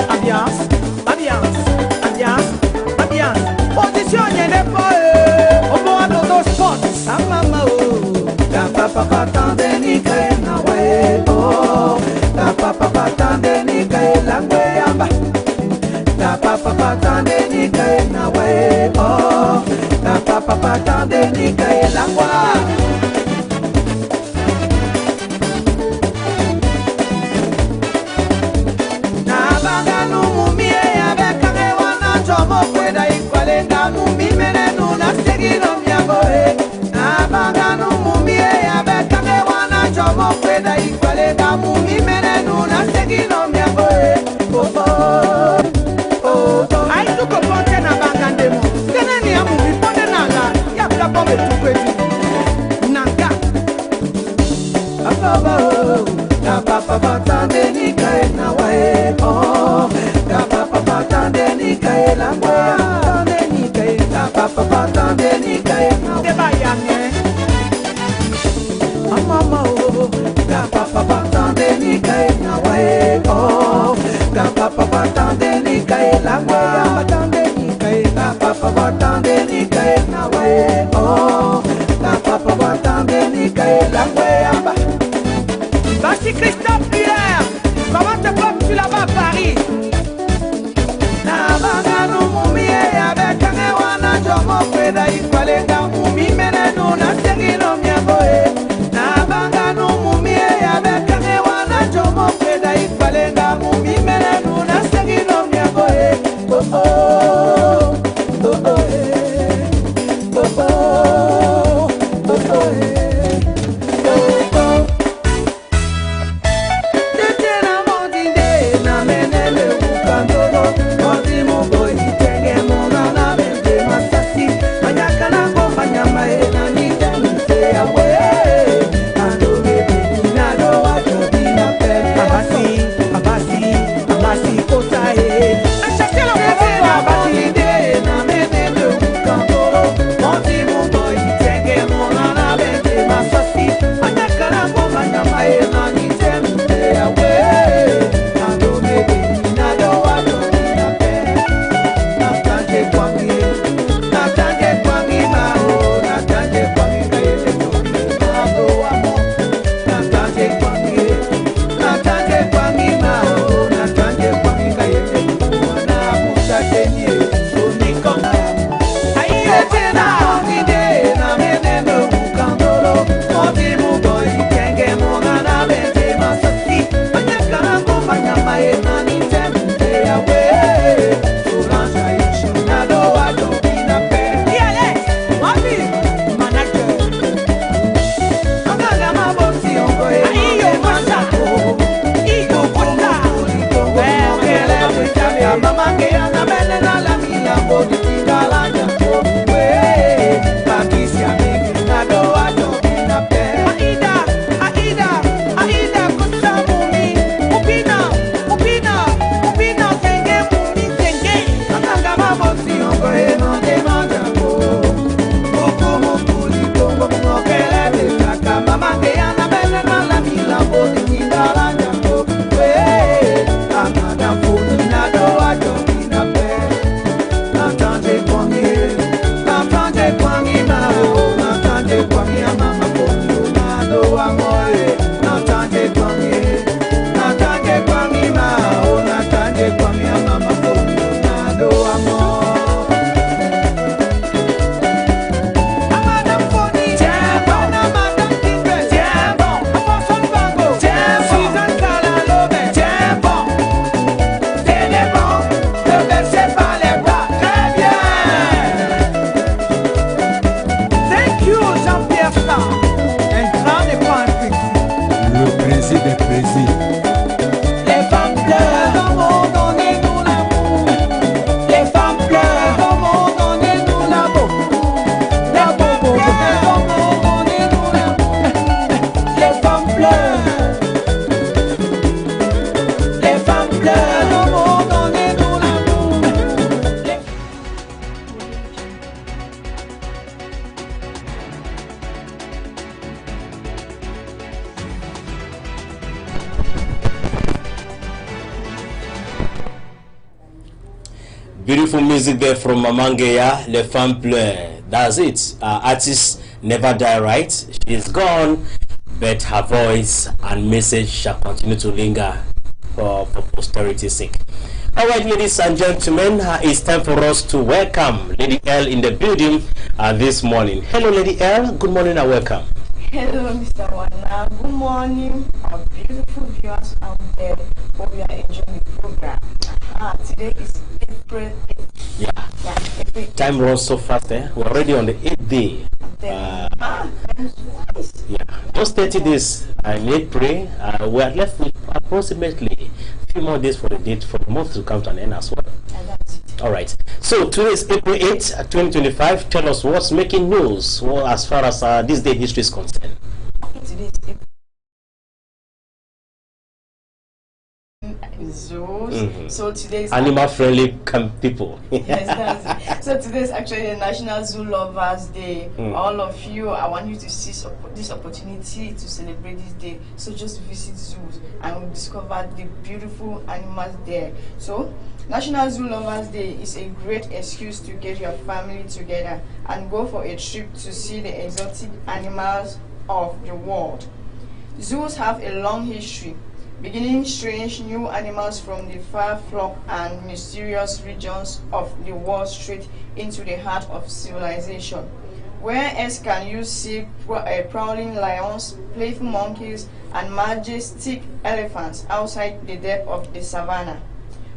Ambiance, ambiance, ambiance, ambiance. Position y'en pas au bon à nos spots. Ah maman oh, ta papa tande ni kae na we oh, ta papa tande ni kae la we amba, ta papa tande ni kae na we oh, ta papa tande ni kae la we. Na banga numumie abekane wana chomo kweda ikwale na numimene nuna segino myagoe. Na banga numumie abekane wana chomo kweda ikwale na mumimene nuna segino myagoe. Ai tuko ponte na banga ndemo. Tene ni amu miponde nanga. Ya bila pombe tukwetu. Nanga. Ababa oh, ta papa tande ni kae na wae oh, ta papa tande ni kae la wa, tande ni kae, ta papa tande ni kae na wa. Deba yange. Mama oh, ta papa tande ni kae na wae oh, ta papa tande ni
Beautiful music there from Mamangeya, Le Femme Pleure. That's it. Artists never die, right? She's gone, but her voice and message shall continue to linger for posterity's sake. All right, ladies and gentlemen, it's time for us to welcome Lady L in the building this morning. Hello, Lady L. Good morning and welcome.
Hello, Mr. Wana. Good morning, our beautiful viewers out there. Hope you are enjoying the program. Today is April 8th.
Yeah.
April 8th.
Time runs so fast, eh? We're already on the 8th day. Just 30 days in April. We are left with approximately a few more days for the date for the month to come to an end as well. All right. So today is April 8th, 2025. Tell us what's making news as far as this day history is concerned.
Today is April. Zoos. So today is
animal-friendly people.
Yes, that's it. So today is actually a National Zoo Lovers Day. All of you, I want you to seize this opportunity to celebrate this day. So just visit zoos and discover the beautiful animals there. So National Zoo Lovers Day is a great excuse to get your family together and go for a trip to see the exotic animals of the world. Zoos have a long history, beginning strange new animals from the far-flung and mysterious regions of the world straight into the heart of civilization. Where else can you see prowling lions, playful monkeys, and majestic elephants outside the depth of the savannah?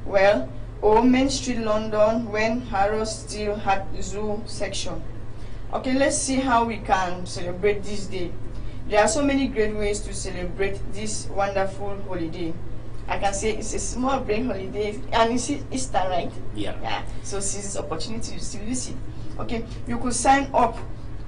Well, Old Main Street, London, when Harrods still had zoo section. Okay, let's see how we can celebrate this day. There are so many great ways to celebrate this wonderful holiday. I can say it's a small break holiday, and it's Easter, right? Yeah. So seize this opportunity to visit. Okay, you could sign up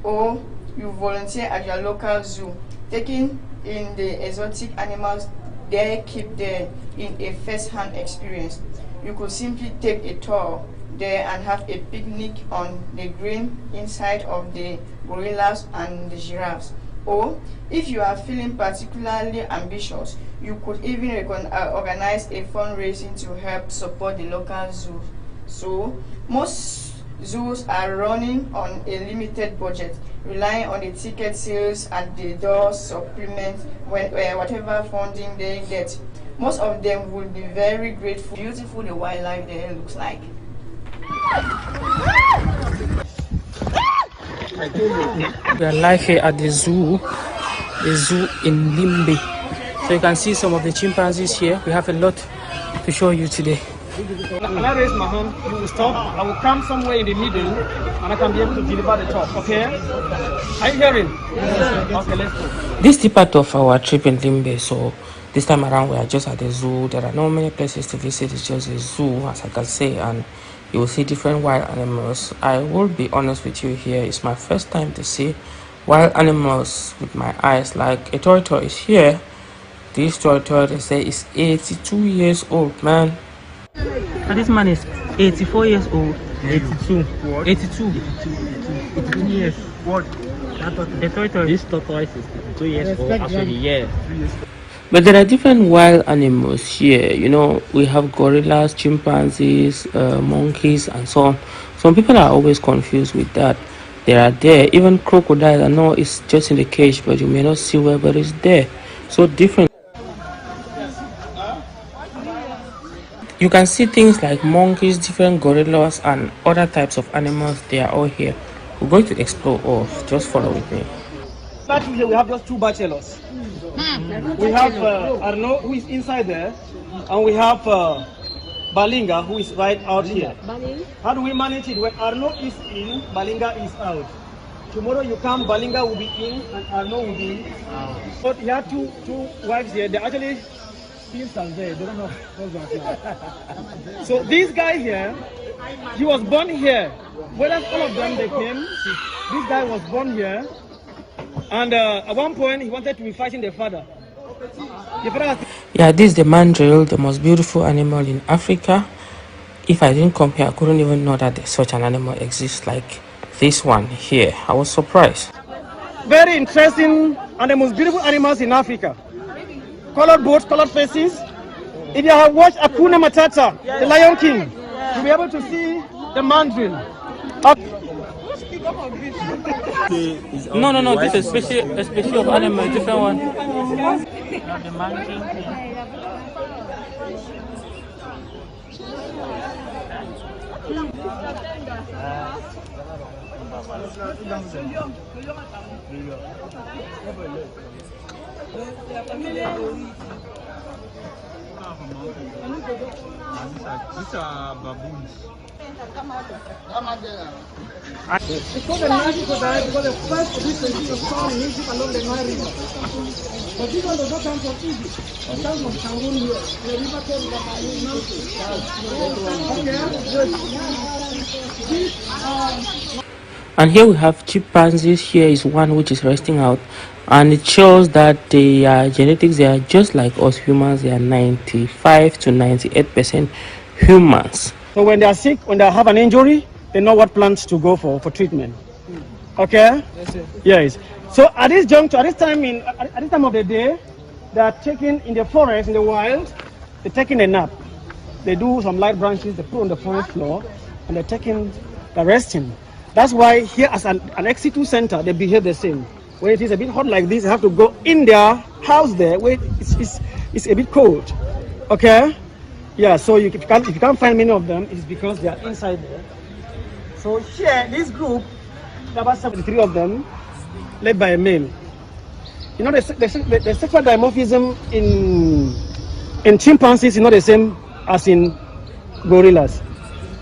or you volunteer at your local zoo, taking in the exotic animals they keep there in a first-hand experience. You could simply take a tour there and have a picnic on the green inside of the gorillas and the giraffes. Or, if you are feeling particularly ambitious, you could even organize a fundraising to help support the local zoo. So, most zoos are running on a limited budget, relying on the ticket sales at the door supplement whatever funding they get. Most of them will be very grateful. Beautiful the wildlife there looks like.
We are live here at the zoo in Limbe. So you can see some of the chimpanzees here. We have a lot to show you today.
When I raise my hand, you will stop. I will come somewhere in the middle and I can be able to deliver the talk, okay? Are you hearing? Okay, let's go.
This is part of our trip in Limbe. So this time around we are just at the zoo. There are not many places to visit. It's just a zoo, as I can say, and you will see different wild animals. I will be honest with you here. It's my first time to see wild animals with my eyes. Like a tortoise here. This tortoise, they say, is 82 years old, man. And this man is 84 years old. 82. What? 82. 82 years. What? The tortoise. This tortoise is 82 years old. Actually, yeah. But there are different wild animals here. You know, we have gorillas, chimpanzees, monkeys, and so on. Some people are always confused with that. They are there. Even crocodiles, I know it's just in the cage, but you may not see where, but it's there. So different. You can see things like monkeys, different gorillas, and other types of animals. They are all here. We're going to explore all. Just follow with me.
Here we have just two bachelors. We have Arno, who is inside there, and we have Balinga, who is right out here. How do we manage it? When Arno is in, Balinga is out. Tomorrow you come, Balinga will be in, and Arno will be out. But you have two wives here. They actually still there. They don't know what's going on. So this guy here, he was born here. Whether all of them they came, this guy was born here. And at one point, he wanted to be fighting the father.
Yeah, this is the mandrill, the most beautiful animal in Africa. If I didn't come here, I couldn't even know that such an animal exists like this one here. I was surprised.
Very interesting and the most beautiful animals in Africa. Colored boats, colored faces. If you have watched Hakuna Matata, the Lion King, You'll be able to see the mandarin.
No. This is a species of animal, a different one. The mandarin.
These are baboons.
It's called the Nile crocodile because the first recently was found in Egypt along the Nile River. But this one does not come from Egypt. It comes from Cameroon here. The river came from the mountain.
And here we have chimpanzees. Here is one which is resting out, and it shows that their genetics, they are just like us humans. They are 95 to 98% humans.
So when they are sick, when they have an injury, they know what plants to go for treatment. Okay? Yes. So at this juncture, at this time of the day, they are taking in the forest, in the wild, they're taking a nap. They do some light branches, they put on the forest floor, and they're resting. That's why here as an ex-situ center, they behave the same. When it is a bit hot like this, they have to go in their house there where it's a bit cold. Okay? Yeah, so if you can't find many of them, it's because they are inside there. So here, this group, there are about 73 of them, led by a male. You know, the sexual dimorphism in chimpanzees is not the same as in gorillas.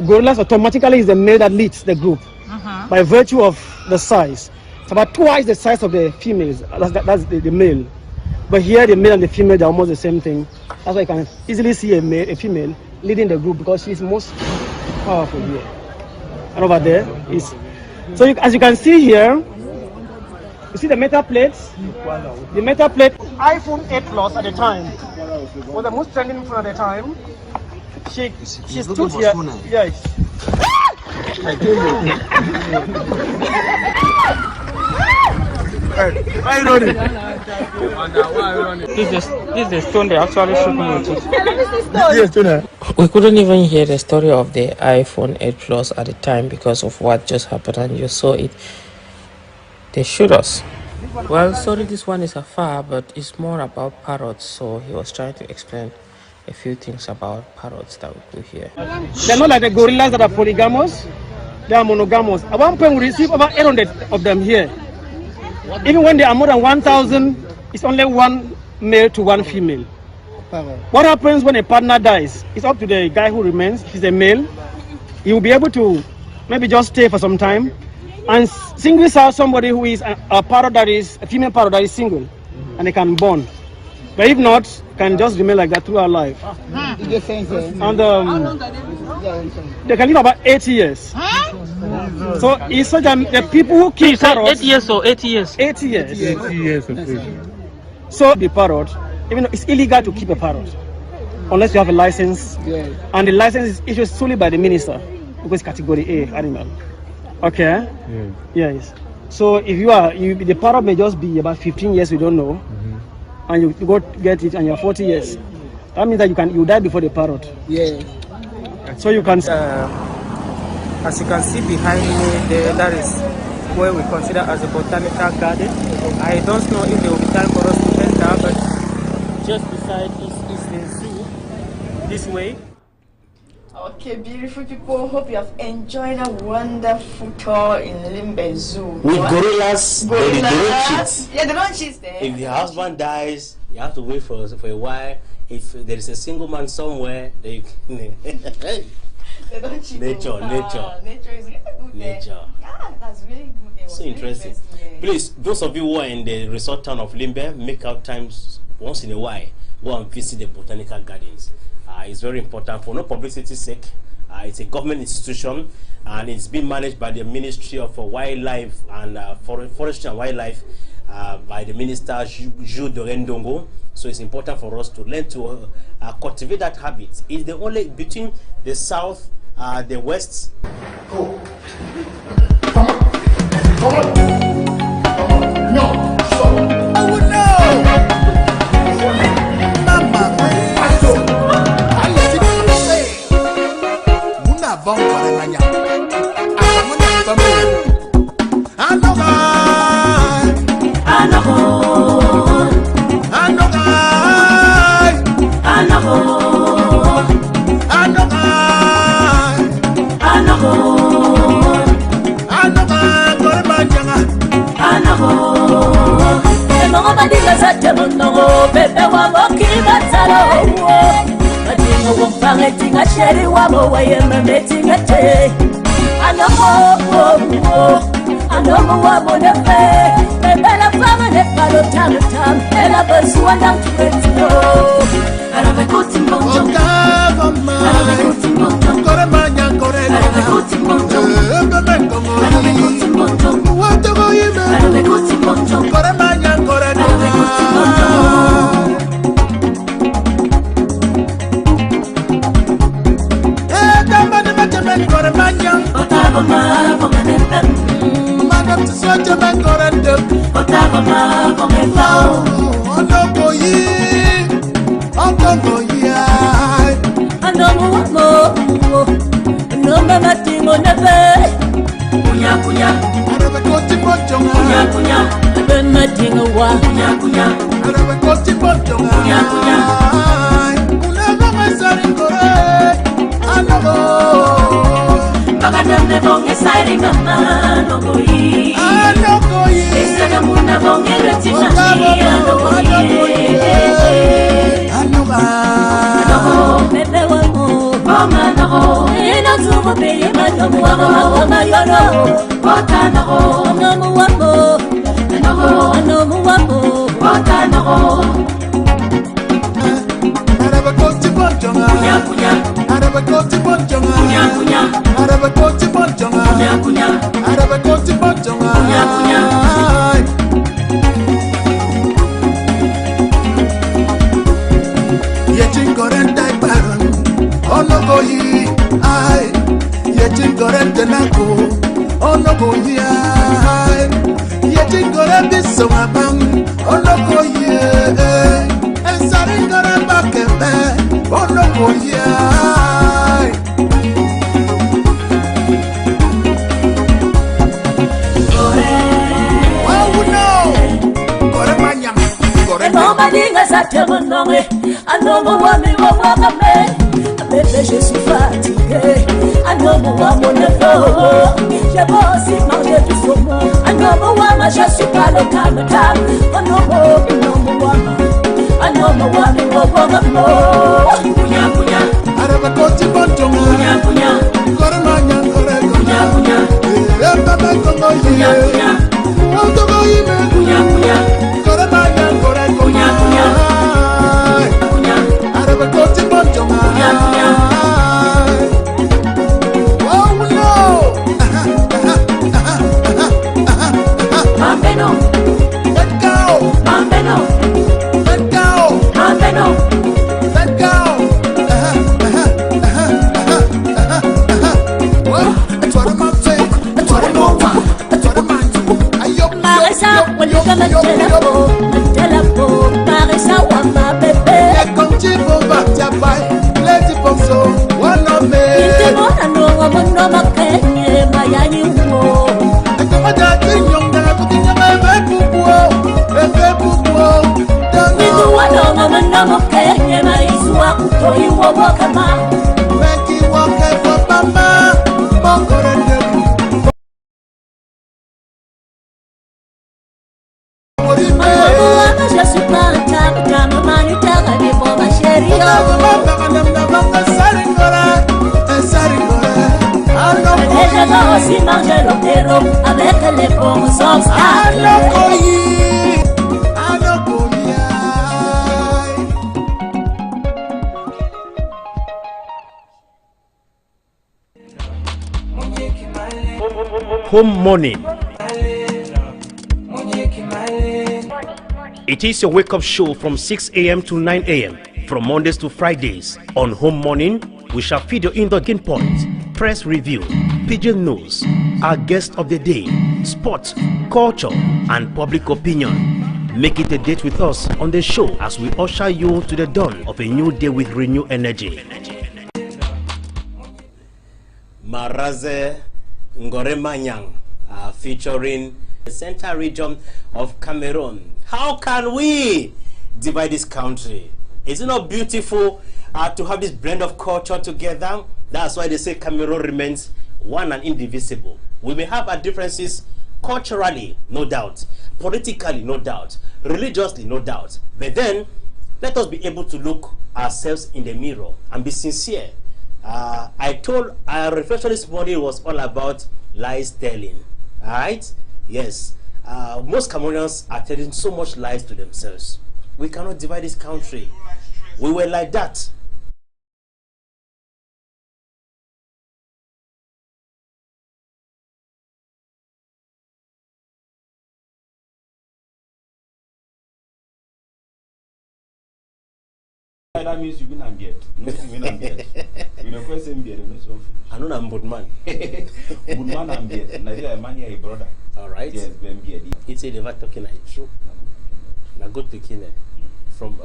Gorillas automatically is the male that leads the group by virtue of the size. It's about twice the size of the females. That's the male. But here, the male and the female, they're almost the same thing. That's why you can easily see a female leading the group because she's most powerful here. And over there is. So as you can see here, you see the metal plates. The metal plate iPhone 8 Plus at the time was the most trending phone at the time. She stood here. Yes.
Why you running?
This is the stone they actually shoot me with it.
Yes, tuna.
We couldn't even hear the story of the iPhone 8 Plus at the time because of what just happened, and you saw it. They shoot us. Well, sorry, this one is afar, but it's more about parrots. So he was trying to explain a few things about parrots that we could hear.
They're not like the gorillas that are polygamous. They are monogamous. At one point, we received over 800 of them here. Even when there are more than 1,000, it's only one male to one female. What happens when a partner dies? It's up to the guy who remains. If he's a male, he will be able to maybe just stay for some time and single out somebody who is a parrot that is a female parrot that is single, and they can bond. But if not, can just remain like that throughout life. And they can live about 80 years. So it's such that the people who kill parrots.
8 years or 80 years?
80 years.
80 years of age.
So the parrot, even though it's illegal to keep a parrot unless you have a license, and the license is issued solely by the minister because it's category A animal. Okay. Yes. So if the parrot may just be about 15 years, we don't know, and you go get it, and you're 40 years. That means that you die before the parrot. Yeah. So you can.
As you can see behind me there, that is where we consider as a botanical garden. I don't know if there will be time for us to enter, but just beside is the zoo, this way.
Okay, beautiful people, hope you have enjoyed a wonderful tour in Limbe Zoo.
With gorillas, they don't cheat.
Yeah, they don't cheat there.
If the husband dies, you have to wait for a while. If there is a single man somewhere, they
don't cheat.
Nature is
really good there. Yeah, that's really good.
So interesting. Please, those of you who are in the resort town of Limbe, make out times once in a while. Go and visit the botanical gardens. It's very important for no publicity sake. It's a government institution, and it's being managed by the Ministry of Wildlife and Forestry and Wildlife by the Minister Jules de Rendongo. So it's important for us to learn to cultivate that habit. It's the only between the south, the west.
Go. Come on. No. Stop. Oh no. Mama.
Maro, Matinga Wampange Tinga Sherry Wamo, Wayama Metinga Tay. I know Wamo Nepe, Bella Fama Nepalo Tam Tam, Ella Baswana to let go. I have a good thing on I have a good thing on Coremania, Corena, I have a good thing on I have a good thing on what do you mean? I have a good thing on Coremania, Corena, I have a good thing on Coremania, Otavama, Madam to swatch a man correndum, Otavama, je suis fatigué. Un homme ou un monopole. J'ai beau aussi manger du saumon. Un homme ou un je suis pas le calme-calme. Un homme ou un Punya, punya. Araba koti bontonga. Punya, punya. Koremanya, korego. Punya, punya. Baba kongo ye. Punya, punya. Otogo ime. Punya, punya. Koremanya, korego. Punya, punya. Punya. Araba koti bontonga. Punya, punya.
Home Morning. It is your wake-up show from 6 a.m. to 9 a.m. from Mondays to Fridays. On Home Morning, we shall feed your indoor game points, press review, pigeon news, our guest of the day, sports, culture, and public opinion. Make it a date with us on the show as we usher you to the dawn of a new day with renewed energy.
Maraze Ngoremanyang, featuring the central region of Cameroon. How can we divide this country? Is it not beautiful to have this blend of culture together? That's why they say Cameroon remains one and indivisible. We may have our differences culturally, no doubt, politically, no doubt, religiously, no doubt, but then let us be able to look ourselves in the mirror and be sincere. I told our reflection this morning was all about lies telling. All right? Yes. Most Cameroonians are telling so much lies to themselves. We cannot divide this country. We were like that.
That means you win and beard. No, you win and beard. You know, question beard, you know something.
I know I'm Budman.
Budman and beard. Nigeria man here, brother.
All right.
Yes, Ben beard.
It's a never talking like true. Na good picking from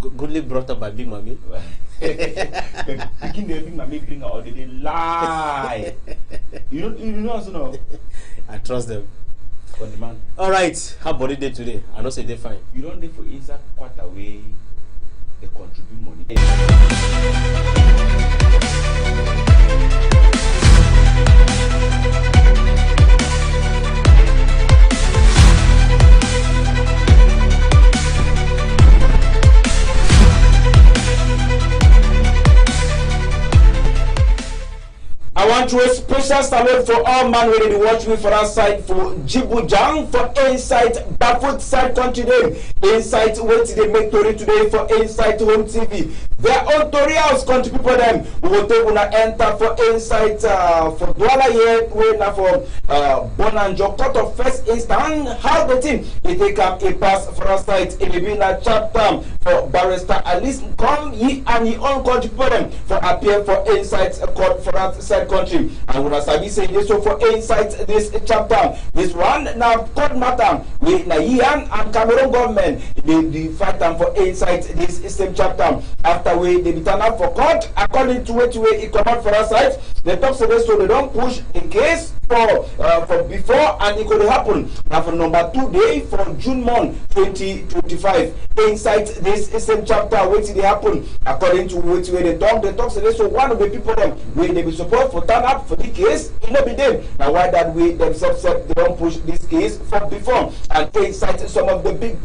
goodly brought up by Big Mommy.
Picking the Big Mommy bring out they lie. You know also know.
I trust them.
Man.
All right. How about it day today? I know say they fine.
You don't live for inside quarter way. They contribute money. I want to a special salute for all man ready to watch me for outside for Jibujang for Insight Barefoot Side Country Day. Insight what they make story today for Insight Home TV. Their own story house country people them. We will take una enter for Insight for Douala here we now for Bonanjo Court of First Instance. How the team it take a pass for outside in the chapter for Barrister Alice come ye and ye own country people them for appear for Insight Court for outside country. And when I sabi say this so for Insight this chapter, this one now court matter with Nigerian and Cameroon government they fight them for Insight this same chapter. After we they turn up for court according to which way it come out for our side, they talk so they don't push a case for before and it could happen. Now for number 2 day for June month 2025. Insight this same chapter which they happen according to which way they talk so one of the people them where they be supposed for turn up for the case it no be them. Now why that way themselves said they don't push this case for before and Insight some of the big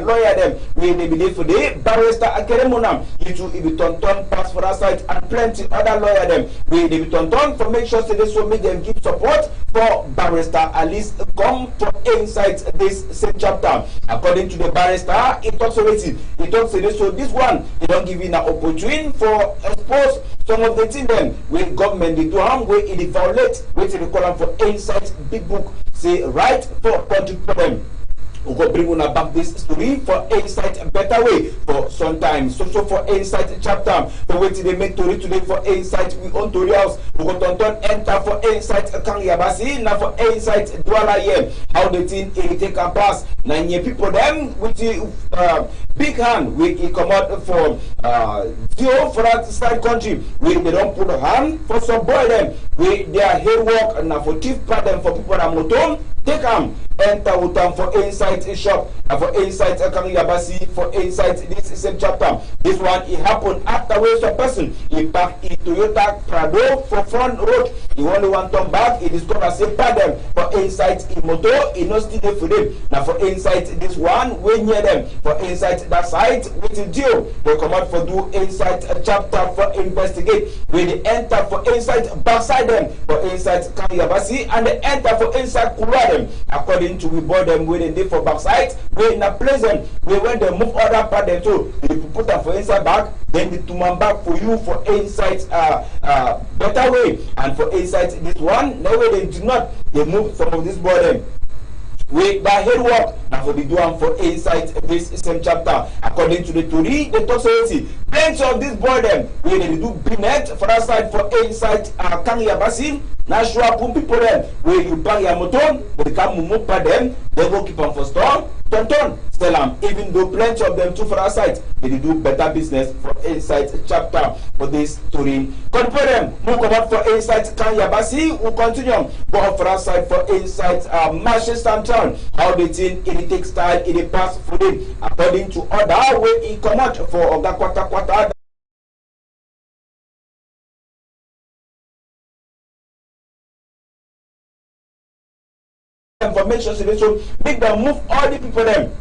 lawyer them where they be there for the Barrister Akeremonam it be turn pass for our side and plenty other lawyer them where they be turn for make sure so they so make them give support for Barrister Alice come for Insight this same chapter. According to the barrister, it talks already. It talks this so this one they don't give you an opportunity for expose some of the things then where government they do harm where it violate which they call them for Insight big book say right for country problem. We go bring una back this story for Insight better way for sometimes. So for Insight chapter, the way they make story today for Insight we own story house. We go turn enter for Insight Kang Yabasi now for Insight Douala here. How the thing it take and pass. Now people them with the big hand we come out for zero for that side country. We they don't put a hand for some boy them. We their head work and now for thief part them for people that motor. Take them enter with them for Insight shop and for Insight coming Yabasi for Insight this same chapter. This one it happened after where some person he parked a Toyota Prado for front road. He only want turn back. He discover say pardon for Insight in motor. He no still there for them. Now for Insight this one way near them for Insight that side with the deal. They come out for do Insight chapter for investigate. When they enter for Insight backside them for Insight coming Yabasi and they enter for Insight Kura. According to we bought them when they for backside, we in a place them, we when they move other part them too, they put them for inside back, then they to man back for you for Insight better way and for Insight this one, no way they did not, they move some of this body. We by head work now for the doing for Insight this same chapter. According to the Turi, the Toxicity, plenty of this boy them we they do binet for that side for Insight Kang Yabasi. National pump people them where you buy your motor, they come move by them, they go keep them for store, ton sell them. Even though plenty of them too for our side, they do better business for Insight chapter for this story. Compare them, who come out for Insight Kang Yabasi, who continue go out for our side for Insight Manchester Town. How they think it takes time, it pass for them according to order where it come out for Oga Kwata. Information so make them move all the people them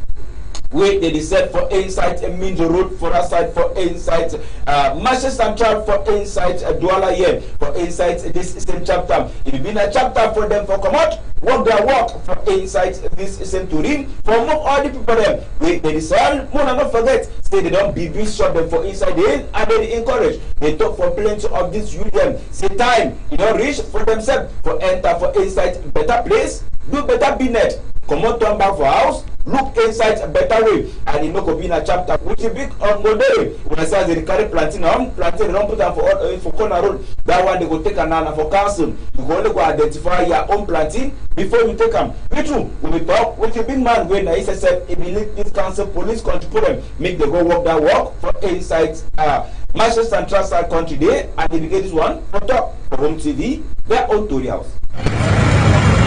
where they decide for inside a Minjo Road, for outside for inside Manchester Central, for inside Douala here, for inside this same chapter. It been a chapter for them for come out, work their work for inside this same Turin, for move all the people them. They decide, Mona not forget, say they don't be shot them for inside the in, and they encourage. They talk for plenty of this youth them. Say time, you don't reach for themselves, for enter for inside better place, do better business. Come on, turn back for house, look inside a better way, and you know could be in a chapter which is big on Monday. When I say they carry planting on, planting they don't put them for corner road. That one they go take an for council. You go only go identify your own planting before you take them. Me too, we will talk with a big man when I said if you leave this council, police control them, make them go work that work for inside Manchester Central Side Country Day, and they get this one for top for Home TV, their own Tory House.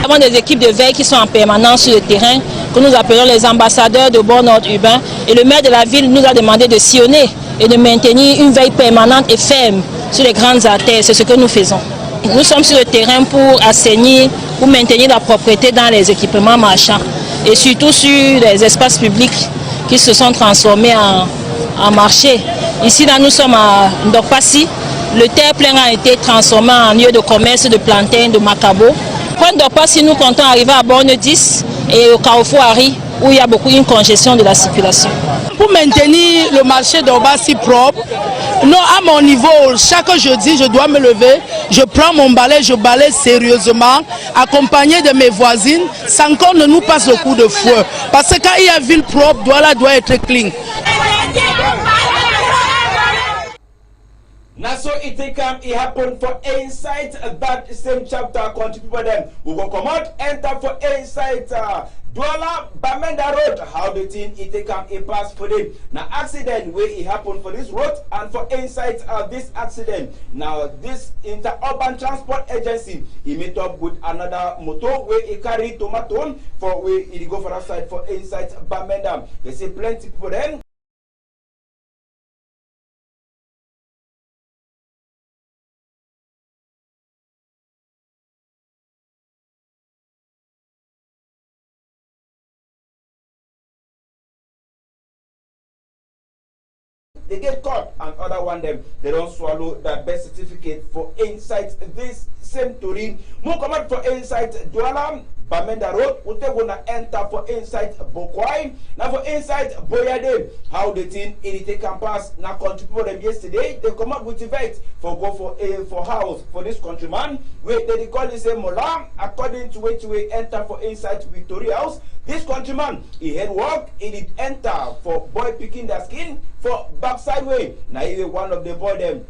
Nous avons des équipes de veille qui sont en permanence sur le terrain, que nous appelons les ambassadeurs de bon ordre urbain. Et le maire de la ville nous a demandé de sillonner et de maintenir une veille permanente et ferme sur les grandes artères. C'est ce que nous faisons. Nous sommes sur le terrain pour assainir, pour maintenir la propreté dans les équipements marchands et surtout sur les espaces publics qui se sont transformés en marché. Ici, là, nous sommes à Ndokpassi. Le terre-plein a été transformé en lieu de commerce de plantains, de macabo. Si nous comptons arriver à Borne 10 et au Carrefour Harry où il y a une congestion de la circulation.
Pour maintenir le marché d'Orbassi propre, non, à mon niveau, chaque jeudi, je dois me lever, je prends mon balai, je balaye sérieusement, accompagné de mes voisines, sans qu'on ne nous passe le coup de fouet. Parce que quand il y a ville propre, Douala doit être clean.
Now so it come, it happened for inside that same chapter. Continue for them. We go come out, enter for inside Douala Bamenda Road. How the thing it come, it pass for them. Now accident where it happened for this road and for inside this accident. Now this interurban transport agency, he met up with another motor where he carry tomato for where he go for outside for inside Bamenda. They say plenty people then. They get caught, and other one them they don't swallow that birth certificate for inside this same Turin. More come out for inside Douala Bamenda Road. We take gonna enter for inside Bokwai. Now for inside Boyade. How the thing it take can pass. Now contribute them yesterday. They come up with the vet for go for house for this countryman. Wait, they call it say Mola. According to which we enter for inside Victoria House. This countryman, he had work, he did enter for boy picking their skin for backside way. Now he one of the boy them.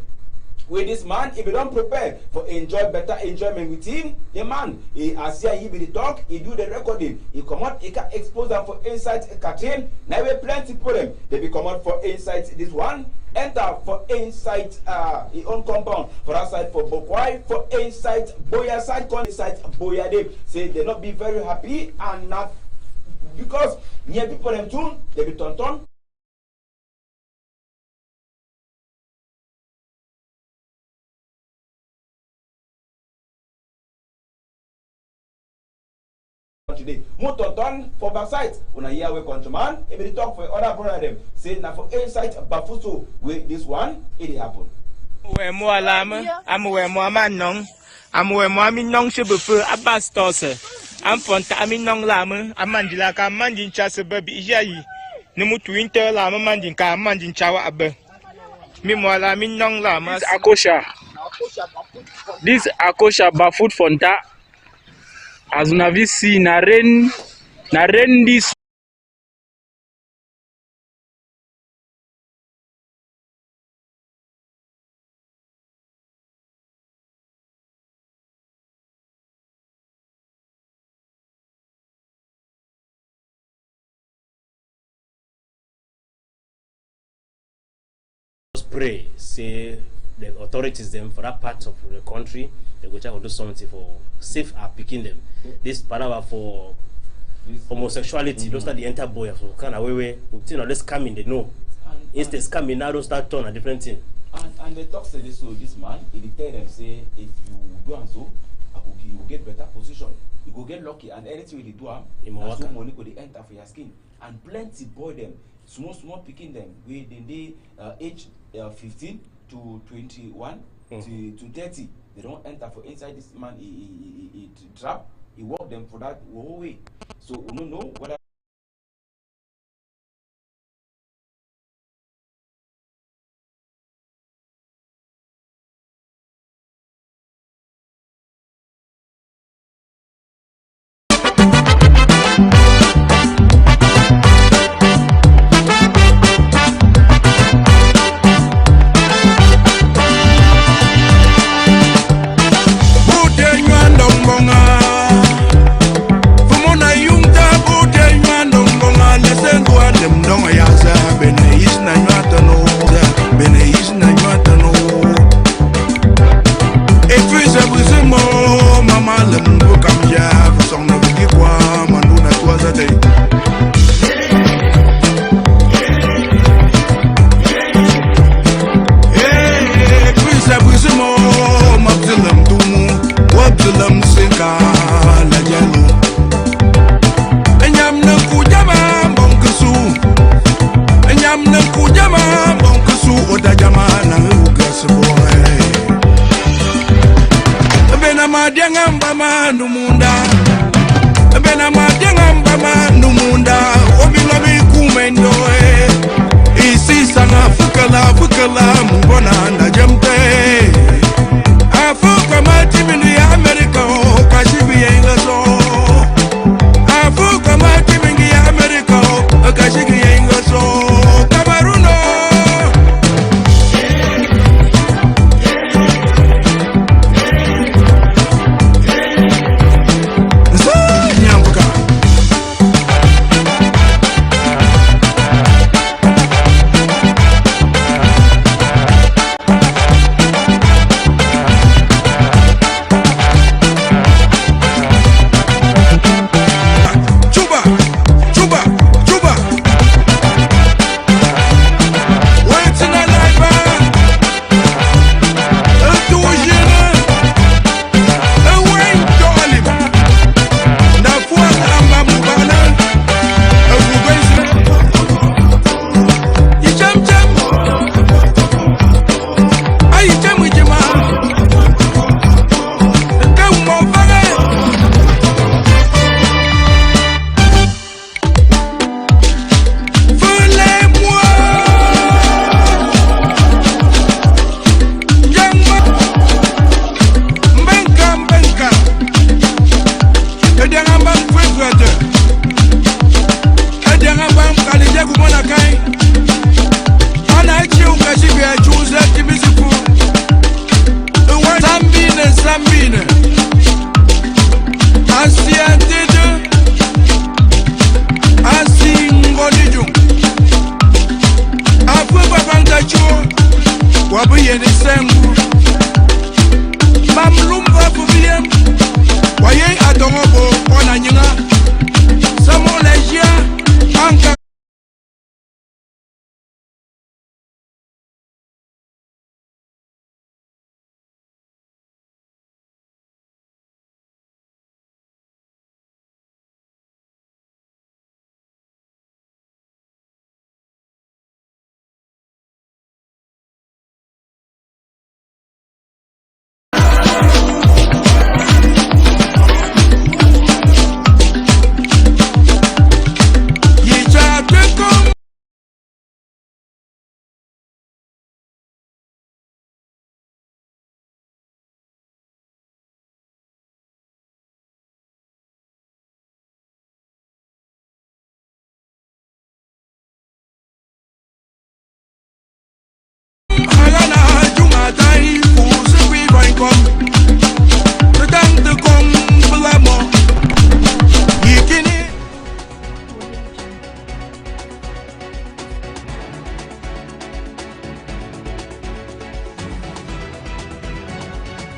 With this man, if you don't prepare for enjoy better enjoyment with him, the man, as he be the talk, he do the recording, he come out, he can expose them for inside a cartoon. Now we plenty for them. They be come out for inside this one, enter for inside his own compound, for outside for Bokwai, for inside Boya side, inside Boyade. Say they not be very happy and not because near people them too, they be tonton. Today, more tonton for backside. When I hear we countryman, if they talk for other brother them, say now for inside Bafuso with this one, it happen.
We more alarm, I'm we more man nong, I'm we more min nong should be for a bus tosser. I'm font, I mean, non lama, a mandila, a mandin chas a baby, yai. No more to winter lama mandin, a mandin chow abbe. Meanwhile, I mean, non lama, Akosha. This Akosha Bafut Fonta, as Navi see Naren this.
Pray, say the authorities them for that part of the country, they go try to do something for safe picking them. This part for homosexuality, those are the enter boy so kind of way you know, let's come in they know. Instead scamming now don't start turn a different thing.
And they talk say this so this man, he tell them say if you do and so you will get better position. You go get lucky, and anything with the do so money go dey enter for your skin. And plenty boy them, small picking them, we they age 15 to 21 to 30. They don't enter for inside this man. He trap. He walk them for that whole way. So we don't know whether.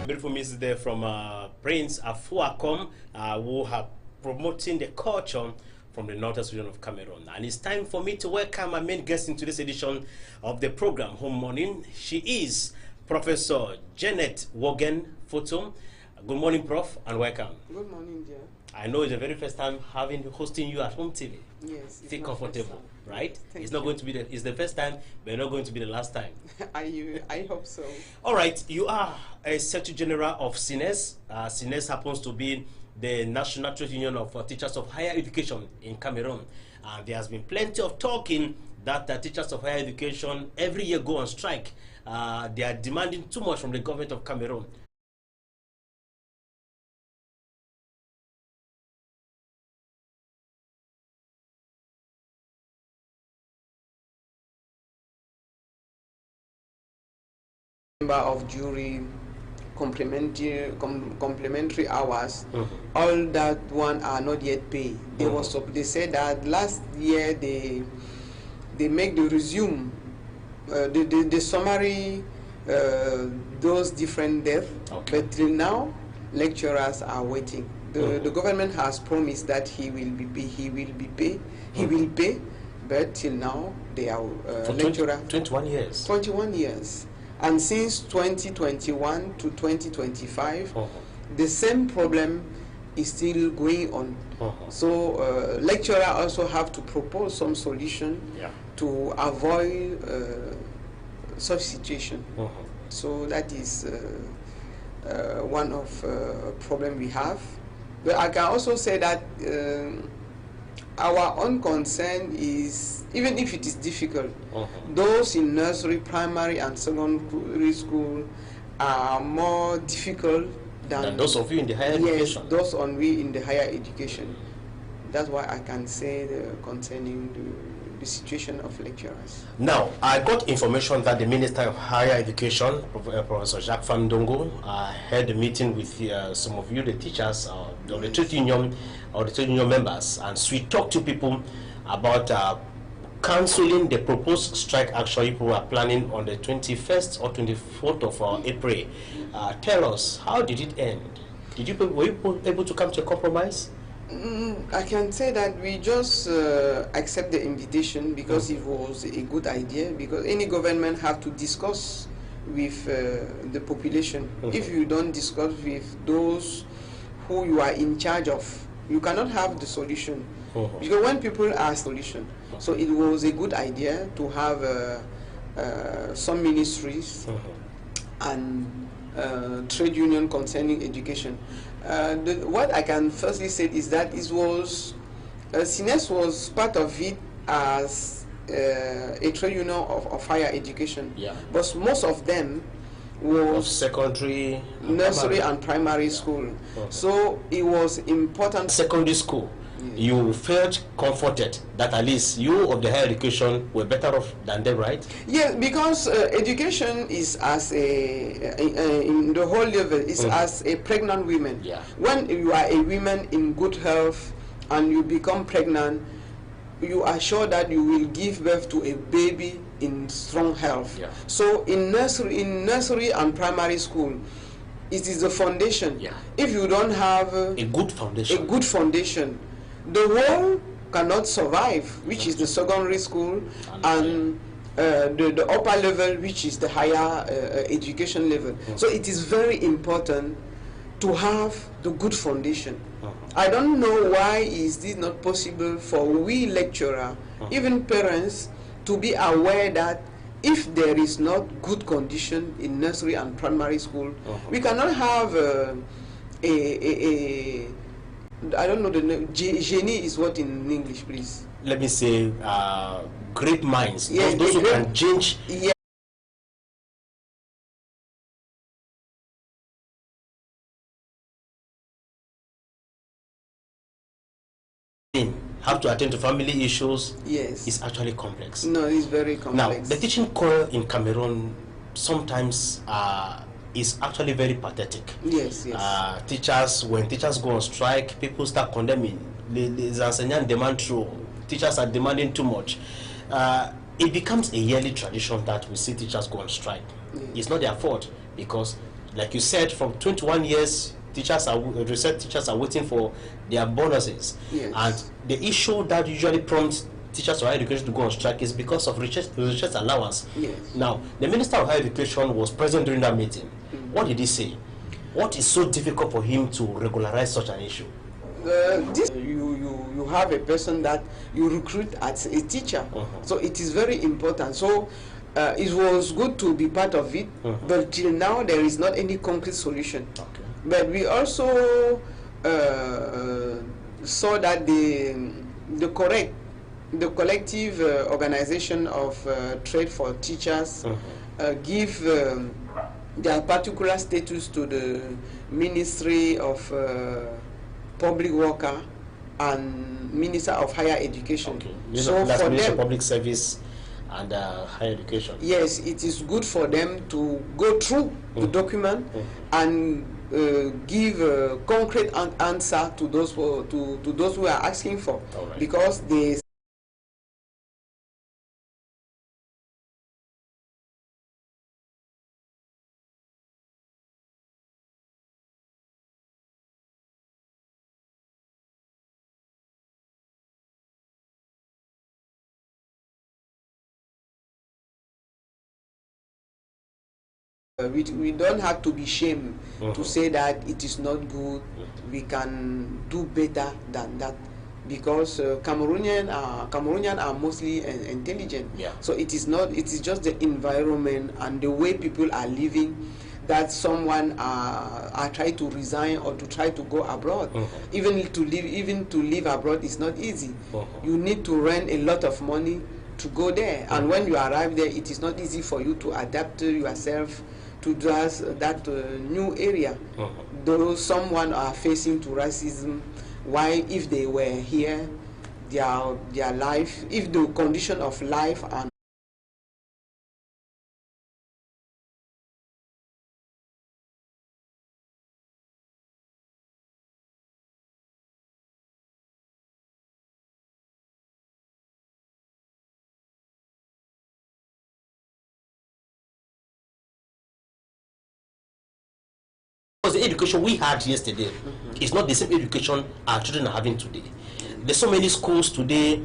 Beautiful music there from Prince Afuakom, who have promoting the culture from the northern region of Cameroon. And it's time for me to welcome my main guest in today's edition of the program, Home Morning. She is Professor Janet Wogen Fotum, Good morning, Prof, and welcome.
Good morning, dear.
I know it's the very first time hosting you at Home TV.
Yes.
Feel comfortable, right?
Yes,
it's not going to be it's the first time, but not going to be the last time.
I hope so.
All right, you are a Secretary General of SINES. SINES happens to be the National Trade Union of Teachers of Higher Education in Cameroon. There has been plenty of talking that teachers of higher education every year go on strike. They are demanding too much from the government of Cameroon.
Member of jury, complementary hours, all that one are not yet paid. They said that last year they make the resume the summary those different deaths, but till now lecturers are waiting. The government has promised that he will pay, but till now they are lecturers
21 years.
21 years. And since 2021 to 2025, the same problem is still going on. So lecturers also have to propose some solution to avoid such situation. So that is one of problem we have. But I can also say that our own concern is, even if it is difficult, those in nursery, primary and secondary school are more difficult than
those of you in the higher education.
Yes, those on we in the higher education. That's why I can say concerning the situation of lecturers.
Now, I got information that the Minister of Higher Education, Professor Jacques Fandongo, had a meeting with some of you, the teachers of the trade union or the trade union members, and so we talked to people about cancelling the proposed strike action people are planning on the 21st or 24th of April. Tell us, how did it end? Were you able to come to a compromise?
I can say that we just accept the invitation because it was a good idea, because any government have to discuss with the population. If you don't discuss with those who you are in charge of, you cannot have the solution. Because when people ask solution, so it was a good idea to have some ministries and trade union concerning education. What I can firstly say is that it was SINES was part of it as a trade union of higher education, but most of them was
of secondary,
nursery and primary school. So it was important.
Secondary school, you felt comforted that at least you of the higher education were better off than them, right?
Yes, because education is as in the whole level is as a pregnant woman. When you are a woman in good health and you become pregnant, you are sure that you will give birth to a baby in strong health. So in nursery and primary school, it is the foundation. If you don't have
a good foundation,
the whole cannot survive, which is the secondary school and the upper level, which is the higher education level. So it is very important to have the good foundation. I don't know why is this not possible for we lecturer, even parents, to be aware that if there is not good condition in nursery and primary school, we cannot have I don't know the name. Genie is what in English, please?
Let me say, great minds.
Yes,
those who can change. Have to attend to family issues.
Yes,
it's actually complex.
No, it's very complex.
Now, the teaching corps in Cameroon sometimes is actually very pathetic.
Yes.
When teachers go on strike, people start condemning. Les enseignants demand trop. Teachers are demanding too much. It becomes a yearly tradition that we see teachers go on strike. It's not their fault because, like you said, from 21 years, research teachers are waiting for their bonuses. And the issue that usually prompts teachers of higher education to go on strike is because of research allowance. Now, the Minister of Higher Education was present during that meeting. What did he say? What is so difficult for him to regularize such an issue?
You have a person that you recruit as a teacher, so it is very important. So it was good to be part of it, but till now there is not any concrete solution. But we also saw that the collective organization of trade for teachers give their particular status to the Ministry of Public Worker and Minister of Higher Education.
So for them, public service and higher education.
Yes, it is good for them to go through the document and give a concrete answer to those who are asking for, because they we don't have to be ashamed to say that it is not good. We can do better than that, because Cameroonian are mostly intelligent. So it is just the environment and the way people are living that someone are trying to resign or to try to go abroad. Even to live abroad is not easy. You need to earn a lot of money to go there, and when you arrive there, it is not easy for you to adapt yourself to that new area. Though someone are facing to racism, why if they were here, their life, if the condition of life and
the education we had yesterday is not the same education our children are having today. There's so many schools today,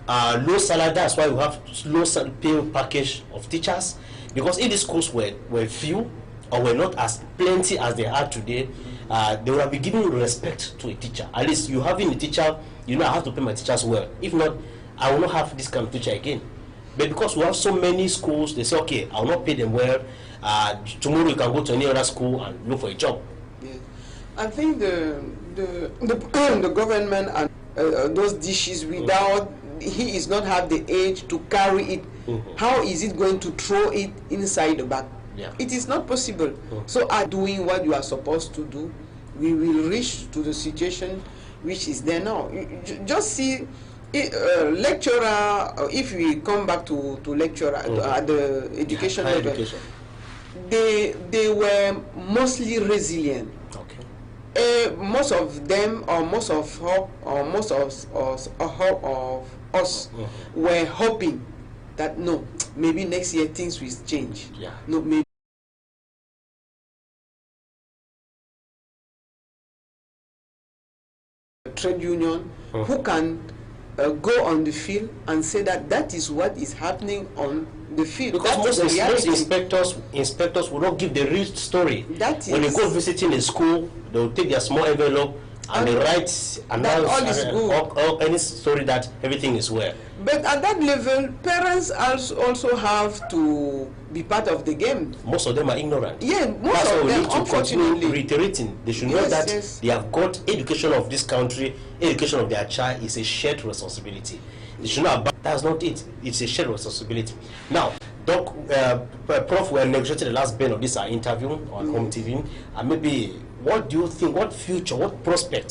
low salary. That's why we have low pay package of teachers, because if these schools were few or were not as plenty as they are today, they would have been giving respect to a teacher. At least you having a teacher, you know, I have to pay my teachers well. If not, I will not have this kind of teacher again. But because we have so many schools, they say, okay, I will not pay them well. Tomorrow you can go to any other school and look for a job.
Yeah. I think the government and those dishes, without he is not have the age to carry it, how is it going to throw it inside the bag? It is not possible. So doing what you are supposed to do, we will reach to the situation which is there now. Just see lecturer, if we come back to lecturer at the education level, they were mostly resilient. Most of them, or most of us were hoping that no, maybe next year things will change. No, maybe trade union who can go on the field and say that that is what is happening on the field.
Because most inspectors will not give the real story. When they go visiting a school, they will take their small envelope and they write any story that everything is well.
But at that level, parents also have to be part of the game.
Most of them are ignorant.
Yeah, most of them, unfortunately.
Reiterating, they should know that they have got education of this country, education of their child is a shared responsibility. They should know about that's not it. It's a shared responsibility. Now, Doc, Prof, we are negotiating the last bit of this interview on Home TV, and maybe what do you think? What future? What prospect